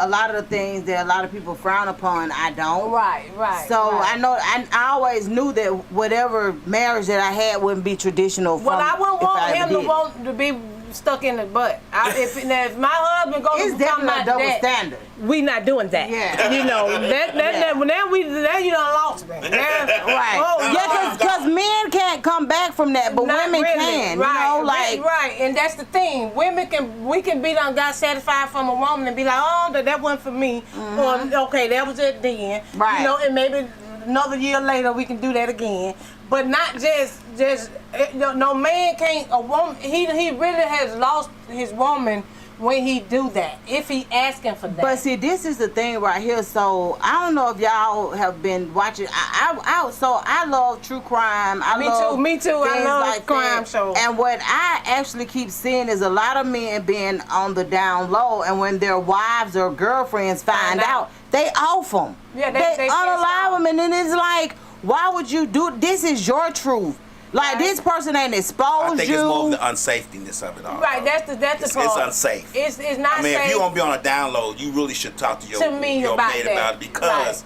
E: a lot of the things that a lot of people frown upon, I don't.
D: Right.
E: So I know, I always knew that whatever marriage that I had wouldn't be traditional.
D: Well, I wouldn't want him to be stuck in the butt. If my husband goes
E: it's
D: to come
E: definitely
D: out
E: a double
D: that,
E: standard.
D: We not doing that.
E: Yeah.
D: You know, now you done lost me.
E: Right. Because men can't come back from that, but
D: not
E: women
D: really.
E: can. You know, like
D: right. And that's the thing. We can be done got satisfied from a woman and be like, oh, that wasn't for me. Or okay, that was it then. Right. You know, and maybe another year later we can do that again. But not just no man can't, a woman, he really has lost his woman when he do that, if he asking for that.
E: But see, this is the thing right here. So I don't know if y'all have been watching. I love true crime.
D: Me too. I love
E: like
D: crime shows.
E: And what I actually keep seeing is a lot of men being on the down low, and when their wives or girlfriends find out, they off them.
D: Yeah,
E: they unalive them, and then it's like, why would you do? This is your truth. Like, this person ain't exposed you.
F: I think it's more of the unsafetyness of it all.
D: Right, that's the part.
F: It's unsafe.
D: It's not safe.
F: I mean, if you're going to be on a download, you really should talk to your mate about it because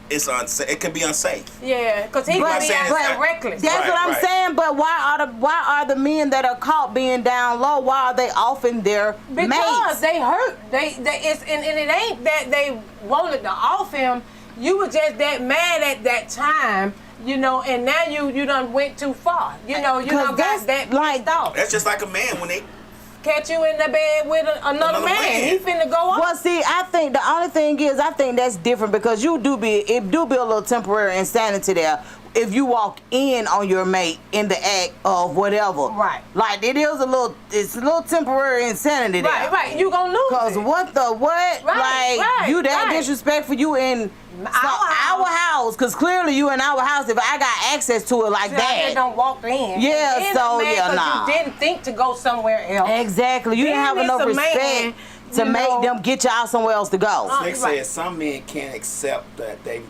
F: it's unsafe. It can be unsafe.
D: Yeah, because he can be reckless.
E: That's what I'm saying, but why are the men that are caught being down low, why are they offing their mates?
D: Because they hurt. And it ain't that they wanted to off him. You were just that mad at that time. You know, and now you done went too far. You know, you done got that pissed off.
F: That's just like a man when they
D: catch you in the bed with another man. He finna go off.
E: Well, see, I think the only thing is, I think that's different because it do be a little temporary insanity there. if you walk in on your mate in the act of whatever.
D: Right.
E: Like it's a little temporary insanity there.
D: Right. You gonna lose.
E: Cause what?
D: Right,
E: You that
D: right.
E: disrespectful you in our house. Cause clearly you in our house. If I got access to it like
D: I
E: that.
D: just don't walk in.
E: Yeah,
D: And
E: so,
D: man,
E: yeah,
D: 'cause
E: nah.
D: You didn't think to go somewhere else.
E: Exactly. You didn't have
D: Then
E: enough
D: it's a
E: respect
D: man,
E: to
D: you
E: make
D: know.
E: them get y'all somewhere else to go.
F: They
D: Right.
F: said some men can't accept that they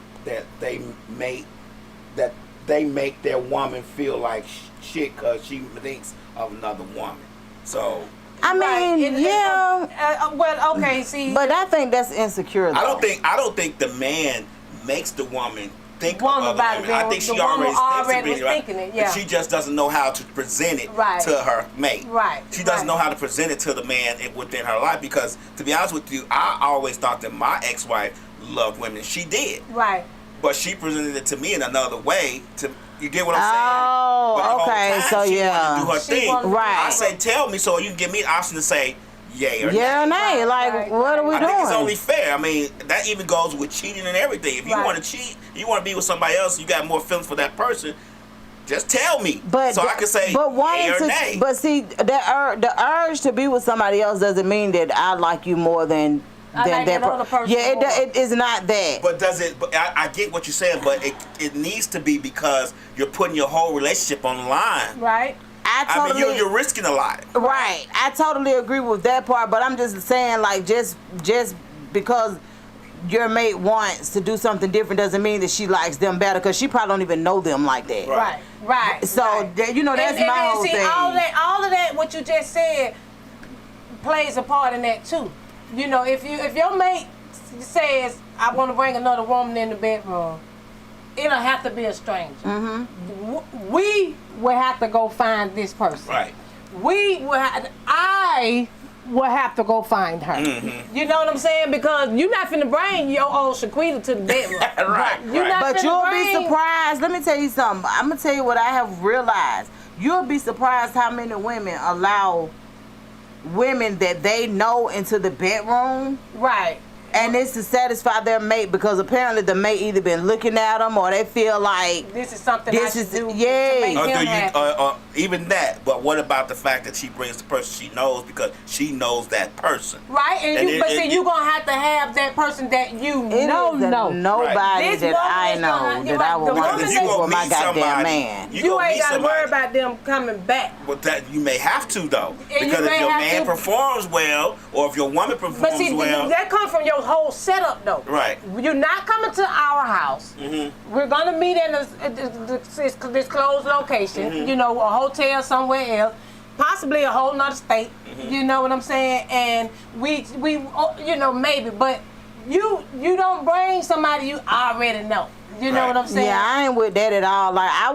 F: make their woman feel like shit because she thinks of another woman. So
E: I mean,
D: Right.
E: yeah.
D: Well, okay, see.
E: But I think that's insecure though.
F: I don't think the man makes the woman think
D: Woman
F: of other
D: about
F: women.
D: it,
F: I think
D: the
F: she
D: woman already
F: thinks
D: was
F: right?
D: thinking it, yeah.
F: But she just doesn't know how to present it
D: Right.
F: to her mate.
D: Right,
F: She doesn't
D: right.
F: know how to present it to the man within her life because, to be honest with you, I always thought that my ex-wife loved women. She did.
D: Right.
F: But she presented it to me in another way. You get what I'm saying?
E: Oh,
F: But the whole
E: okay,
F: time
E: so
F: she
E: yeah.
F: wanted to do her
D: She
F: thing.
D: wanted to do
E: Right.
F: I say, tell me so you can give me the option to say yay or nay.
E: Yeah, nay. Like,
D: right,
E: what are we
F: I
E: doing?
F: think it's only fair. I mean, that even goes with cheating and everything. If you
D: Right.
F: want to cheat, you want to be with somebody else, you got more feelings for that person, just tell me.
E: But
F: so I can say yay or nay.
E: But see, the urge to be with somebody else doesn't mean that I like you more than
D: I like that other person
E: Yeah,
D: more.
E: it is not that.
F: But does it? But I get what you're saying, but it needs to be because you're putting your whole relationship on the line.
D: Right.
F: I mean, you're risking a lot.
E: Right. I totally agree with that part, but I'm just saying, like, just because your mate wants to do something different doesn't mean that she likes them better, because she probably don't even know them like that.
D: Right.
E: So,
D: right.
E: that's my whole
D: see,
E: thing.
D: all of that, what you just said, plays a part in that too. You know, if your mate says, I want to bring another woman in the bedroom, it'll have to be a stranger. Mm-hmm. We will have to go find this person.
F: Right.
D: I will have to go find her.
F: Mm-hmm.
D: You know what I'm saying? Because you're not finna bring your old Shaquita to the bedroom.
F: Right.
D: You're not
E: But
D: finna
E: you'll
D: bring...
E: be surprised. Let me tell you something. I'm going to tell you what I have realized. You'll be surprised how many women allow women that they know into the bedroom.
D: Right.
E: And it's to satisfy their mate, because apparently the mate either been looking at them or they feel like
D: This is something I should do to
E: yeah.
D: make
F: Or
D: him happy.
F: even that, but what about the fact that she brings the person she knows because she knows that person?
D: Right, but you're going to have that person that you know.
E: Nobody
D: This
E: that I
D: woman is
E: know
D: gonna-
E: that I would
D: the
E: want
D: woman
E: to
D: that-
E: see for my
F: meet
E: goddamn
F: somebody,
E: man.
D: You ain't got to worry
F: somebody.
D: about them coming back.
F: But that you may have to though,
D: you
F: because if
D: may
F: your
D: have
F: man
D: to.
F: performs well, or if your woman performs
D: But see,
F: well,
D: that comes from your whole setup, though.
F: Right.
D: You're not coming to our house.
F: Mm-hmm.
D: We're gonna meet in this closed location.
F: Mm-hmm.
D: You know, a hotel somewhere else, possibly a whole nother state.
F: Mm-hmm.
D: You know what I'm saying? And we you know, maybe, but you don't bring somebody you already know. You know
F: Right.
D: what I'm saying?
E: Yeah, I ain't with that at all. Like, I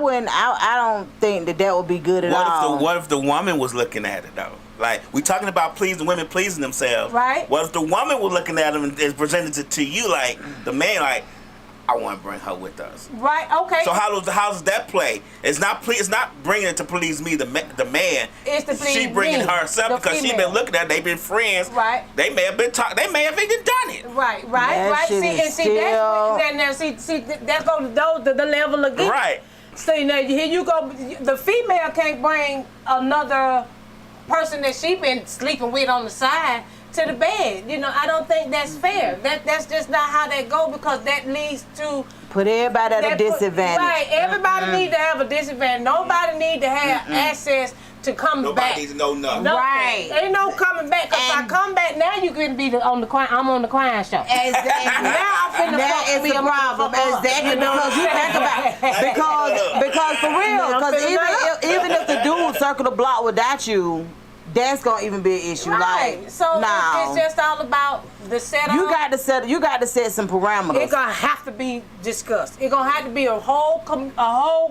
E: don't think that would be good at all.
F: what if the woman was looking at it though? Like, we talking about pleasing women pleasing themselves.
D: Right.
F: What if the woman was looking at them and presented it to you like the man, like, I want to bring her with us.
D: Right. Okay.
F: So how does that play? It's not bringing it to please me, the man.
D: It's to please
F: she bringing
D: me,
F: herself
D: the
F: because she
D: female.
F: been looking at it. They've been friends.
D: Right.
F: They may have been they may have even done it.
D: Right.
E: That shit is
D: See,
E: still-
D: that goes to the level again.
F: Right.
D: So now here you go. The female can't bring another person that she been sleeping with on the side to the bed. You know, I don't think that's fair. That's just not how that go, because that leads to
E: Put everybody at a disadvantage.
D: Right. Everybody need to have a disadvantage. Nobody need to have access to come
F: Nobody
D: back.
F: needs to know nothing.
D: No,
E: Right.
D: Ain't no coming back. Cause if I
E: And-
D: come back now, you can be I'm on the crime show.
E: Exactly.
D: Now I'm finna
E: That
D: fuck
E: is
D: me
E: the
D: a
E: problem.
D: motherfucker up.
E: Exactly,
D: You know what
E: because you
D: I'm
E: think about
D: saying?
E: because for real,
D: I'm
E: because
D: finna
E: even if the dude circle the block without you, that's gonna even be an issue.
D: Right.
E: Like,
D: So
E: no.
D: it's just all about the setup.
E: You got to set some parameters.
D: It's gonna have to be discussed. It's gonna have to be a whole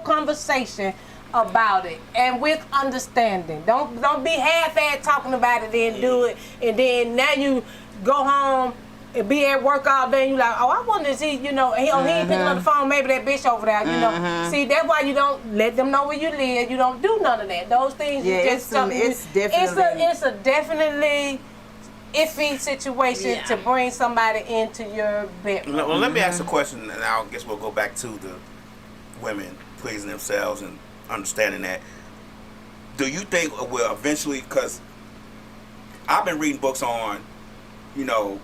D: conversation about it, and with understanding. Don't be half-ass talking about it, then do it, and then now you go home and be at work all day. And you like, oh, I wonder is he, you know, he ain't picking up the phone. Maybe that bitch over there, you know. See, that's why you don't let them know where you live. You don't do none of that. Those things.
E: Yeah,
D: you just it's a definitely iffy situation to bring somebody into your bedroom.
F: Well, let me ask a question, and I guess we'll go back to the women. pleasing themselves and understanding that. Do you think will eventually, because I've been reading books on, you know,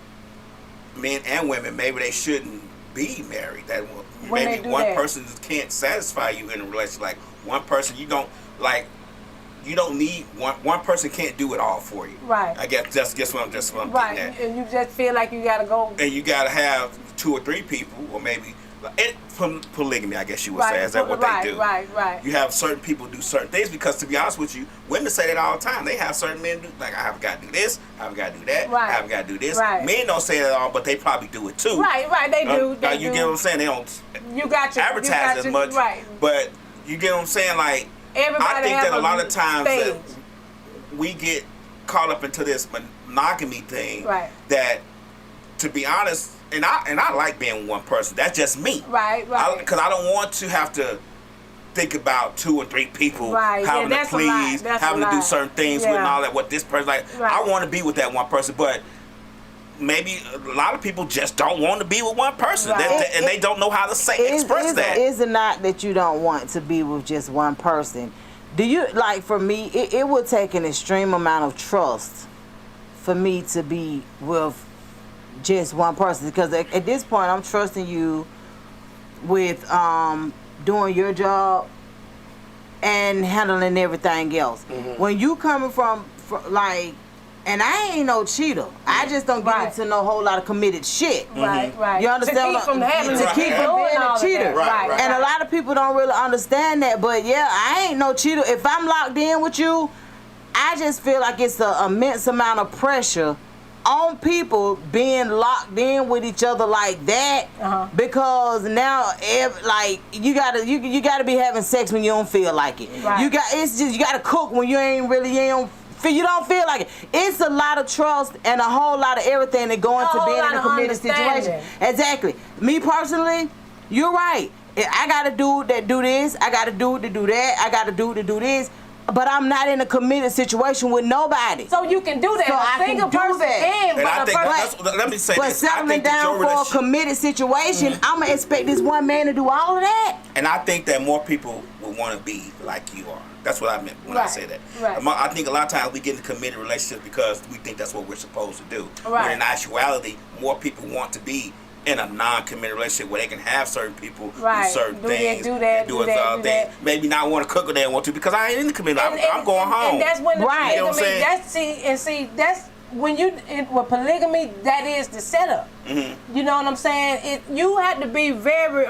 F: men and women, maybe they shouldn't be married. That maybe one person can't satisfy you in a relationship. Like one person, you don't need one person can't do it all for you.
D: Right.
F: I guess what I'm getting
D: right.
F: at.
D: And you just feel like you gotta go.
F: And you gotta have 2 or 3 people, or maybe polygamy. I guess you would say. Is that what they do?
D: Right.
F: You have certain people do certain things because, to be honest with you, women say that all the time. They have certain men do, like, I haven't got to do this, I haven't got to do that, I haven't got to do this.
D: Right.
F: Men don't say that all, but they probably do it too.
D: Right. They do.
F: You get what I'm saying? They don't advertise as much.
D: Right.
F: But you get what I'm saying? Like,
D: everybody
F: I think that a lot of times
D: stage.
F: that we get caught up into this monogamy thing.
D: Right.
F: That, to be honest, and I like being with one person. That's just me.
D: Right.
F: Because I don't want to have to think about 2 or 3 people having to please, having to do certain things with and all that. What this person like. I want to be with that one person, but maybe a lot of people just don't want to be with one person, and they don't know how to express that.
E: Is it not that you don't want to be with just one person? Do you, like, for me, it would take an extreme amount of trust for me to be with just one person, because at this point I'm trusting you with doing your job and handling everything else. Mm-hmm. When you coming from like, and I ain't no cheater. I just don't get into no whole lot of committed shit.
D: Right.
E: You understand?
D: To keep from having
E: to keep from being a cheater.
F: Right.
E: And a lot of people don't really understand that. But yeah, I ain't no cheater. If I'm locked in with you, I just feel like it's an immense amount of pressure on people being locked in with each other like that, because now you gotta be having sex when you don't feel like it.
D: Right.
E: You gotta cook when you don't feel like it. It's a lot of trust and a whole lot of everything that go into being in a committed situation. Exactly. Me personally, you're right. I got a dude that do this. I got a dude to do that. I got a dude to do this. But I'm not in a committed situation with nobody.
D: So you can do that.
E: So I can do that.
F: And I think let me say
E: but
F: this.
E: settling down for a committed situation, I'm gonna expect this one man to do all of that.
F: And I think that more people would want to be like you are. That's what I meant when I say that.
D: Right.
F: I think a lot of times we get in committed relationships because we think that's what we're supposed to do.
D: Right.
F: When in actuality, more people want to be in a non-committed relationship where they can have certain people do certain things,
D: do that.
F: Maybe not want to cook or they want to because I ain't in the commitment. I'm going home.
D: And that's when the polygamy.
F: You know what I'm
D: saying? That's when you with polygamy. That is the setup. Mm-hmm. You know what I'm saying? You have to be very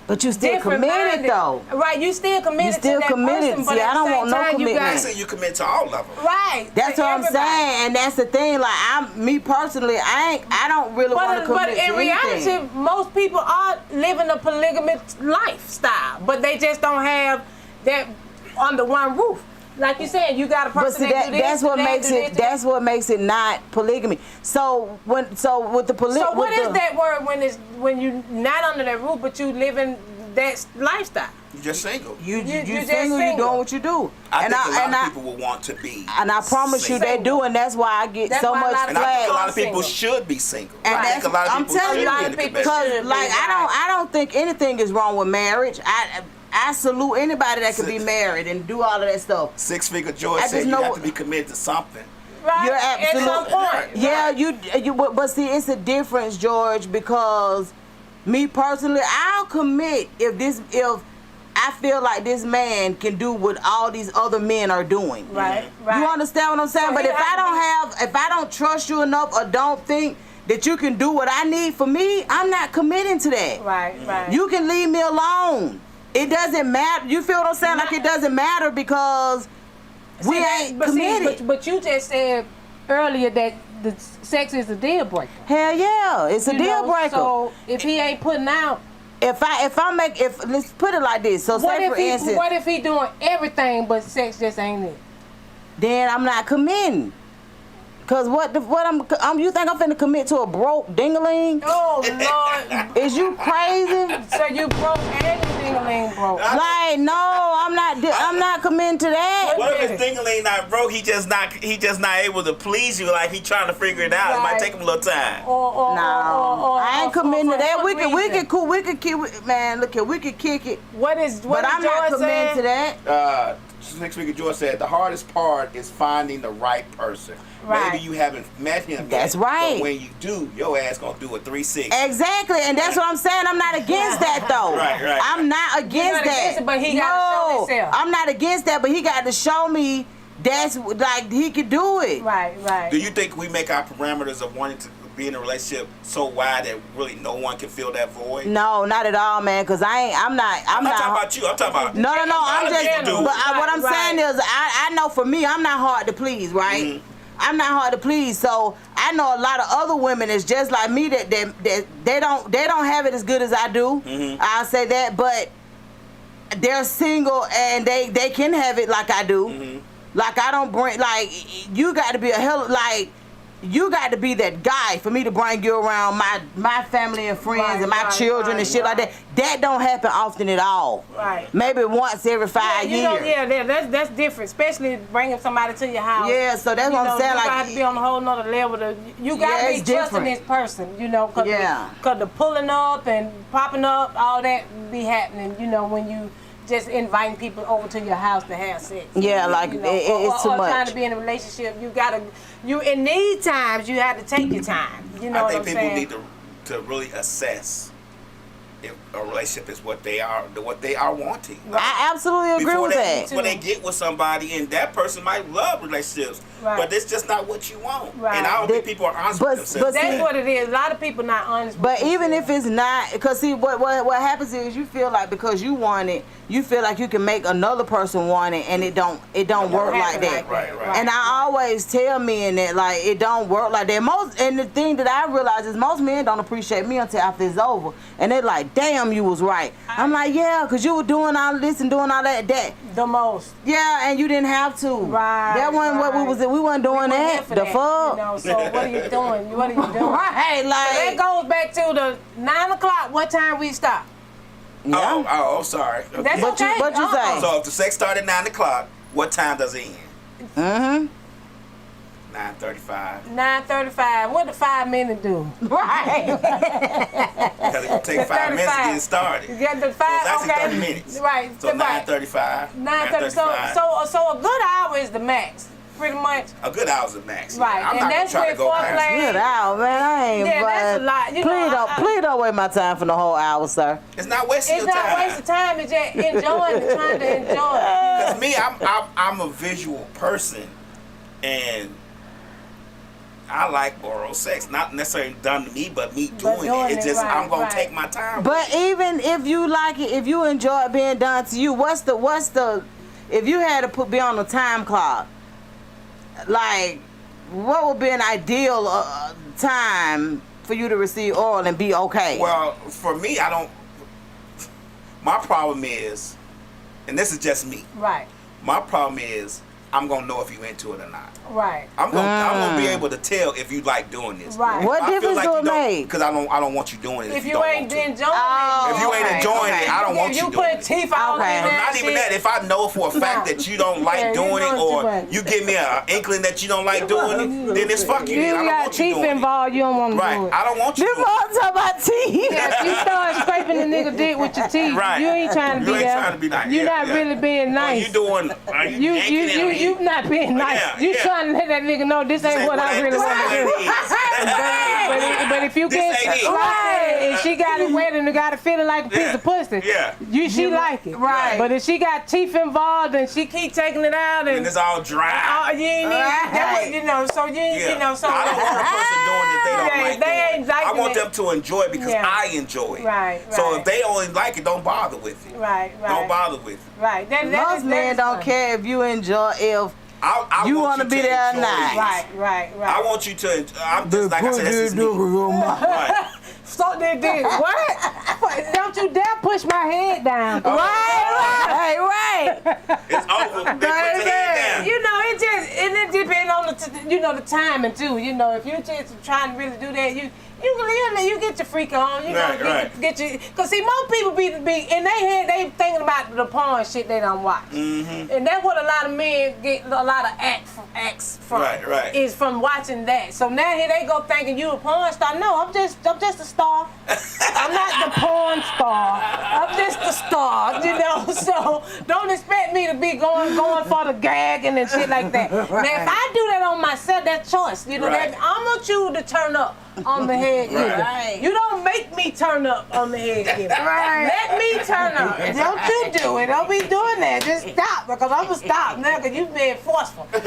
E: But you still committed though.
D: Right, you still committed.
E: You still
D: to that
E: committed.
D: person, but
E: See, I don't want no commitment.
F: I say you commit to all of them.
D: Right.
E: That's what I'm saying, and that's the thing. Like me personally, I don't really want to commit to anything.
D: But in reality, most people are living a polygamous lifestyle, but they just don't have that under one roof. Like you said, you got a person that do this.
E: That's what makes it not polygamy. So with the polygamy.
D: So what is that word when you not under that roof, but you living that lifestyle?
F: You just single.
E: You single. You doing what you do.
F: I think a lot of people will want to be.
E: And I promise
F: single.
E: you, they do, and that's why I get so much flack.
F: And I think a lot of people should be single.
E: And
F: I think a lot of people should be in the commitment.
E: Because I don't think anything is wrong with marriage. I salute anybody that can be married and do all of that stuff.
F: Six Figure George said you have to be committed to something.
D: Right.
E: You're absolutely
D: right.
E: Yeah, you. But see, it's a difference, George, because me personally, I'll commit if I feel like this man can do what all these other men are doing.
D: Right.
E: You understand what I'm saying? But if I don't trust you enough or don't think that you can do what I need for me, I'm not committing to that.
D: Right.
E: You can leave me alone. It doesn't matter. You feel what I'm saying? Like it doesn't matter because we ain't committed.
D: But you just said earlier that the sex is a deal breaker.
E: Hell yeah, it's a deal breaker.
D: So if he ain't putting out,
E: if let's put it like this. So say for instance,
D: what if he doing everything but sex just ain't it?
E: Then I'm not committing. Cause you think I'm finna commit to a broke dingaling?
D: Oh Lord!
E: Is you crazy?
D: So you broke and you dingaling broke?
E: Like no, I'm not committing to that.
F: What if his ding-a-ling not broke? He just not able to please you. Like he trying to figure it out. It might take him a little time.
E: I ain't committing to that. We could keep. Man, look here, we could kick it.
D: But
E: I'm not committing to that.
F: Next week, George said the hardest part is finding the right person.
D: Right.
F: Maybe you haven't met him
E: That's
F: yet,
E: right.
F: But when you do, your ass gonna do a 360.
E: Exactly, and that's what I'm saying. I'm not against that though.
F: Right.
E: I'm not against that.
D: But he got to show himself.
E: I'm not against that, but he got to show me that's like he could do it.
D: Right.
F: Do you think we make our parameters of wanting to be in a relationship so wide that really no one can fill that void?
E: No, not at all, man. Cause I'm not
F: talking about you. I'm talking about
E: No. I'm just.
F: do.
E: But what I'm saying is, I know for me, I'm not hard to please, right?
F: Mm-hmm.
E: I'm not hard to please, so I know a lot of other women that's just like me that they don't have it as good as I do.
F: Mm-hmm.
E: I'll say that, but they're single and they can have it like I do.
F: Mm-hmm.
E: Like I don't bring you got to be you got to be that guy for me to bring you around my family and friends and my children and shit like that. That don't happen often at all.
D: Right.
E: Maybe once every 5 years.
D: That's different, especially bringing somebody to your house.
E: Yeah, so that's what I'm saying.
D: You
E: Like,
D: got to be on a whole nother level. You got to be trusting this person, because the pulling up and popping up, all that be happening, when you just inviting people over to your house to have sex.
E: Yeah, like it's too much.
D: Or trying to be in a relationship, in these times you have to take your time. You know what I'm saying?
F: I think people need to really assess if a relationship is what they are wanting.
E: I absolutely agree with that.
F: When they get with somebody and that person might love relationships, but it's just not what you want. Right. And I don't think people are honest with themselves.
D: That's what it is. A lot of people not honest.
E: But even if it's not, because see, what happens is you feel like because you want it, you feel like you can make another person want it, and it don't work like that.
F: Right.
E: And I always tell men that like it don't work like that. And the thing that I realize is most men don't appreciate me until after it's over, and they're like, "Damn, you was right." I'm like, "Yeah, because you were doing all this and doing all that."
D: The most.
E: Yeah, and you didn't have to.
D: Right.
E: That wasn't what we was. We wasn't doing that. The fuck.
D: So what are you doing? What are you doing?
E: Right, like
D: so that goes back to the 9 o'clock. What time we stop?
E: Yeah.
F: Oh, sorry. Okay.
D: That's okay.
E: What you say?
F: So if the sex started at 9 o'clock, what time does it end? 9:35.
D: 9:35. What the 5 minutes do?
E: Right.
F: Because it will take 5 minutes to get started.
D: Yeah, the 5.
F: So it's actually
D: okay.
F: 30 minutes.
D: Right.
F: So 9:35.
D: 9:30. So a good hour is the max, pretty much.
F: A good hour's the max.
D: Right.
F: I'm
D: and
F: not
D: that's
F: gonna try
D: where
F: to go past.
E: Good hour, man. I ain't.
D: Yeah, that's a lot.
E: Please don't waste my time for the whole hour, sir.
F: It's not wasting
D: It's
F: your time.
D: not wasting time. It's just enjoying it, trying to enjoy it.
F: Because me, I'm a visual person, and I like oral sex. Not necessarily done to me, but me doing it. It's just I'm gonna take my time.
E: But even if you like it, if you enjoy it being done to you, what's the if you had to be on the time clock, like what would be an ideal time for you to receive oral and be okay?
F: Well, for me, I don't. My problem is, and this is just me.
D: Right.
F: My problem is I'm gonna know if you into it or not.
D: Right.
F: I'm gonna be able to tell if you like doing this.
D: Right.
E: What difference do it make?
F: Because I don't want you doing it.
D: If you ain't enjoying it.
F: If you ain't enjoying it, I don't want you doing it.
D: If you put teeth all in that
F: Not even that. If I know for a fact that you don't like doing it, or you give me an inkling that you don't like doing it, then it's fuck you. I don't want you doing it.
D: Involved, you don't want to do it.
F: Right. I don't want you doing it.
E: Talk about teeth.
D: Yeah, if you start scraping the nigga dick with your teeth,
F: Right.
D: you ain't trying to be
F: You ain't
D: there.
F: trying to be nice.
D: You're
F: Yeah,
D: not
F: yeah.
D: really being nice. You not being nice.
F: Yeah,
D: You
F: yeah.
D: trying to let that nigga know this ain't what I really want to do. But if you get right, if she got it wet and got it feeling like a piece of pussy, she like it.
E: Right.
D: But if she got teeth involved and she keep taking it out
F: And it's all dry.
D: you ain't so you
F: I don't want a person doing it if they
D: ain't
F: don't like doing it.
D: liking
F: I want
D: it.
F: them to enjoy it because I enjoy it.
D: Right.
F: So if they only like it, don't bother with it.
D: Right.
F: Don't bother with it.
D: Right.
E: Most men don't care if you enjoy if you want to be there or not.
D: Right.
F: I want you to. I'm just like I said. This is me. Right.
D: So they did what? Don't you dare push my head down.
E: Right.
F: It's over. They put your head down.
D: It depends on the timing too. If you're just trying to really do that, you get your freak on. You know,
F: Right.
D: get your. Cause see, most people be in their head. They thinking about the porn shit they don't watch, and that's what a lot of men get a lot of acts from.
F: Right.
D: Is from watching that. So now here they go thinking you a porn star. No, I'm just a star. I'm not the porn star. I'm just a star. You know, so don't expect me to be going for the gagging and shit like that. Now, if I do that on myself, that's choice. You know, I want you to turn up on the head giver.
E: Right.
D: You don't make me turn up on the head giver.
E: Right.
D: Let me turn up. Don't you do it. Don't be doing that. Just stop, because I'm going to stop now because you being forceful. You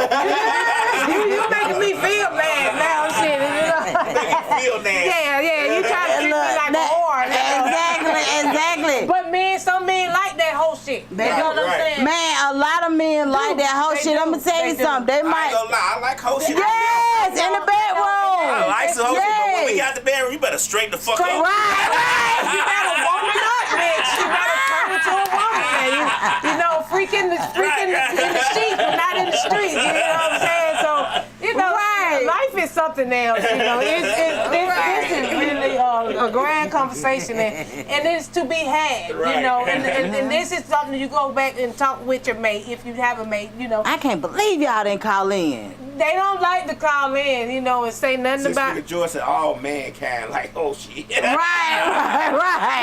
D: making me feel bad now. Shit.
F: Make you feel nasty.
D: Yeah. You trying to treat me like a whore.
E: Exactly.
D: But men, some men like that whole shit. You know what I'm saying?
E: Man, a lot of men like that whole shit. I'm gonna tell you something. They
F: I ain't
E: might.
F: gonna lie, I like whole shit.
E: Yes, in the bedroom.
F: I like some whole shit, but when we
E: Yes.
F: get out the bedroom, you better straighten the fuck up.
E: Right.
D: You better woman up, bitch. You better turn into a woman, man. You know, freak in the sheets, but not in the streets. You know what I'm saying? So, you know, life is something else. You know, this is really a grand conversation, and it's to be had. You know, and this is something you go back and talk with your mate if you have a mate. You know,
E: I can't believe y'all didn't call in.
D: they don't like to call in, you know, and say nothing about.
F: Sister George said, all mankind like whole shit.
E: Right.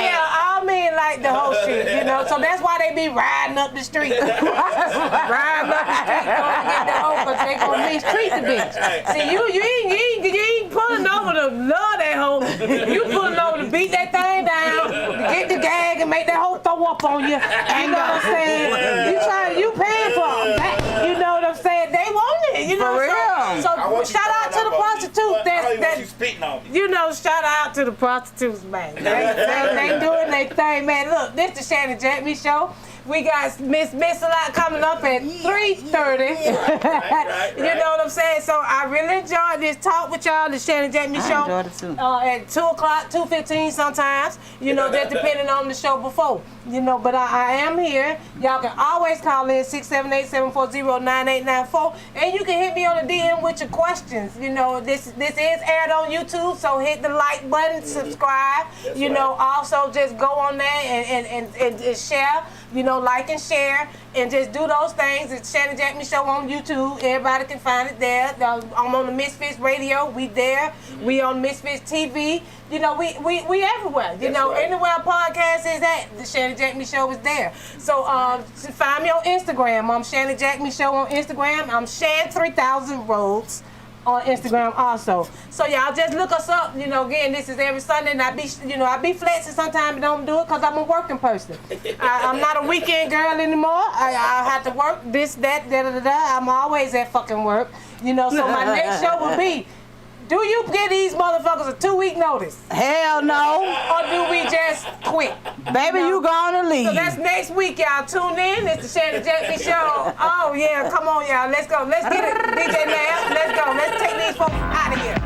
D: Yeah, all men like the whole shit, you know. So that's why they be riding up the street. Riding up the street, going to get the hoe, because they gonna mistreat the bitch. See, you ain't pulling over to love that hoe. You pulling over to beat that thing down, to get the gag and make that hoe throw up on you. You know what I'm saying? You paying for that. You know what I'm saying? They want it. You know
E: For real.
D: So shout out to the prostitutes that
F: you spitting on me.
D: you know, shout out to the prostitutes, man. They doing their thing, man. Look, this the Shanny JackMe show. We got Miss a lot coming up at 3:30. You know what I'm saying? So I really enjoyed this talk with y'all, the Shanny JackMe show.
E: I enjoyed it too.
D: At 2 o'clock, 2:15 sometimes. You know, just depending on the show before. You know, but I am here. Y'all can always call in 678-740-9894, and you can hit me on the DM with your questions. You know, this is aired on YouTube, so hit the like button, subscribe. You know, also just go on there and share. You know, like and share, and just do those things. It's Shanny JackMe Show on YouTube. Everybody can find it there. I'm on the Misfits Radio. We there. We on Misfits TV. You know, we everywhere. You know, anywhere a podcast is at, the Shanny JackMe Show is there. So find me on Instagram. I'm Shanny JackMe Show on Instagram. I'm Shan3000 Roads on Instagram also. So y'all just look us up. You know, again, this is every Sunday, and I be flexing sometimes, but don't do it because I'm a working person. I'm not a weekend girl anymore. I have to work this, that, da. I'm always at fucking work. You know, so my next show will be, do you give these motherfuckers a 2-week notice?
E: Hell no.
D: Or do we just quit?
E: Baby, you gonna leave.
D: So that's next week, y'all. Tune in. It's the Shanny JackMe Show. Oh, yeah. Come on, y'all. Let's go. Let's get it. DJ Lab. Let's go. Let's take these folks out of here.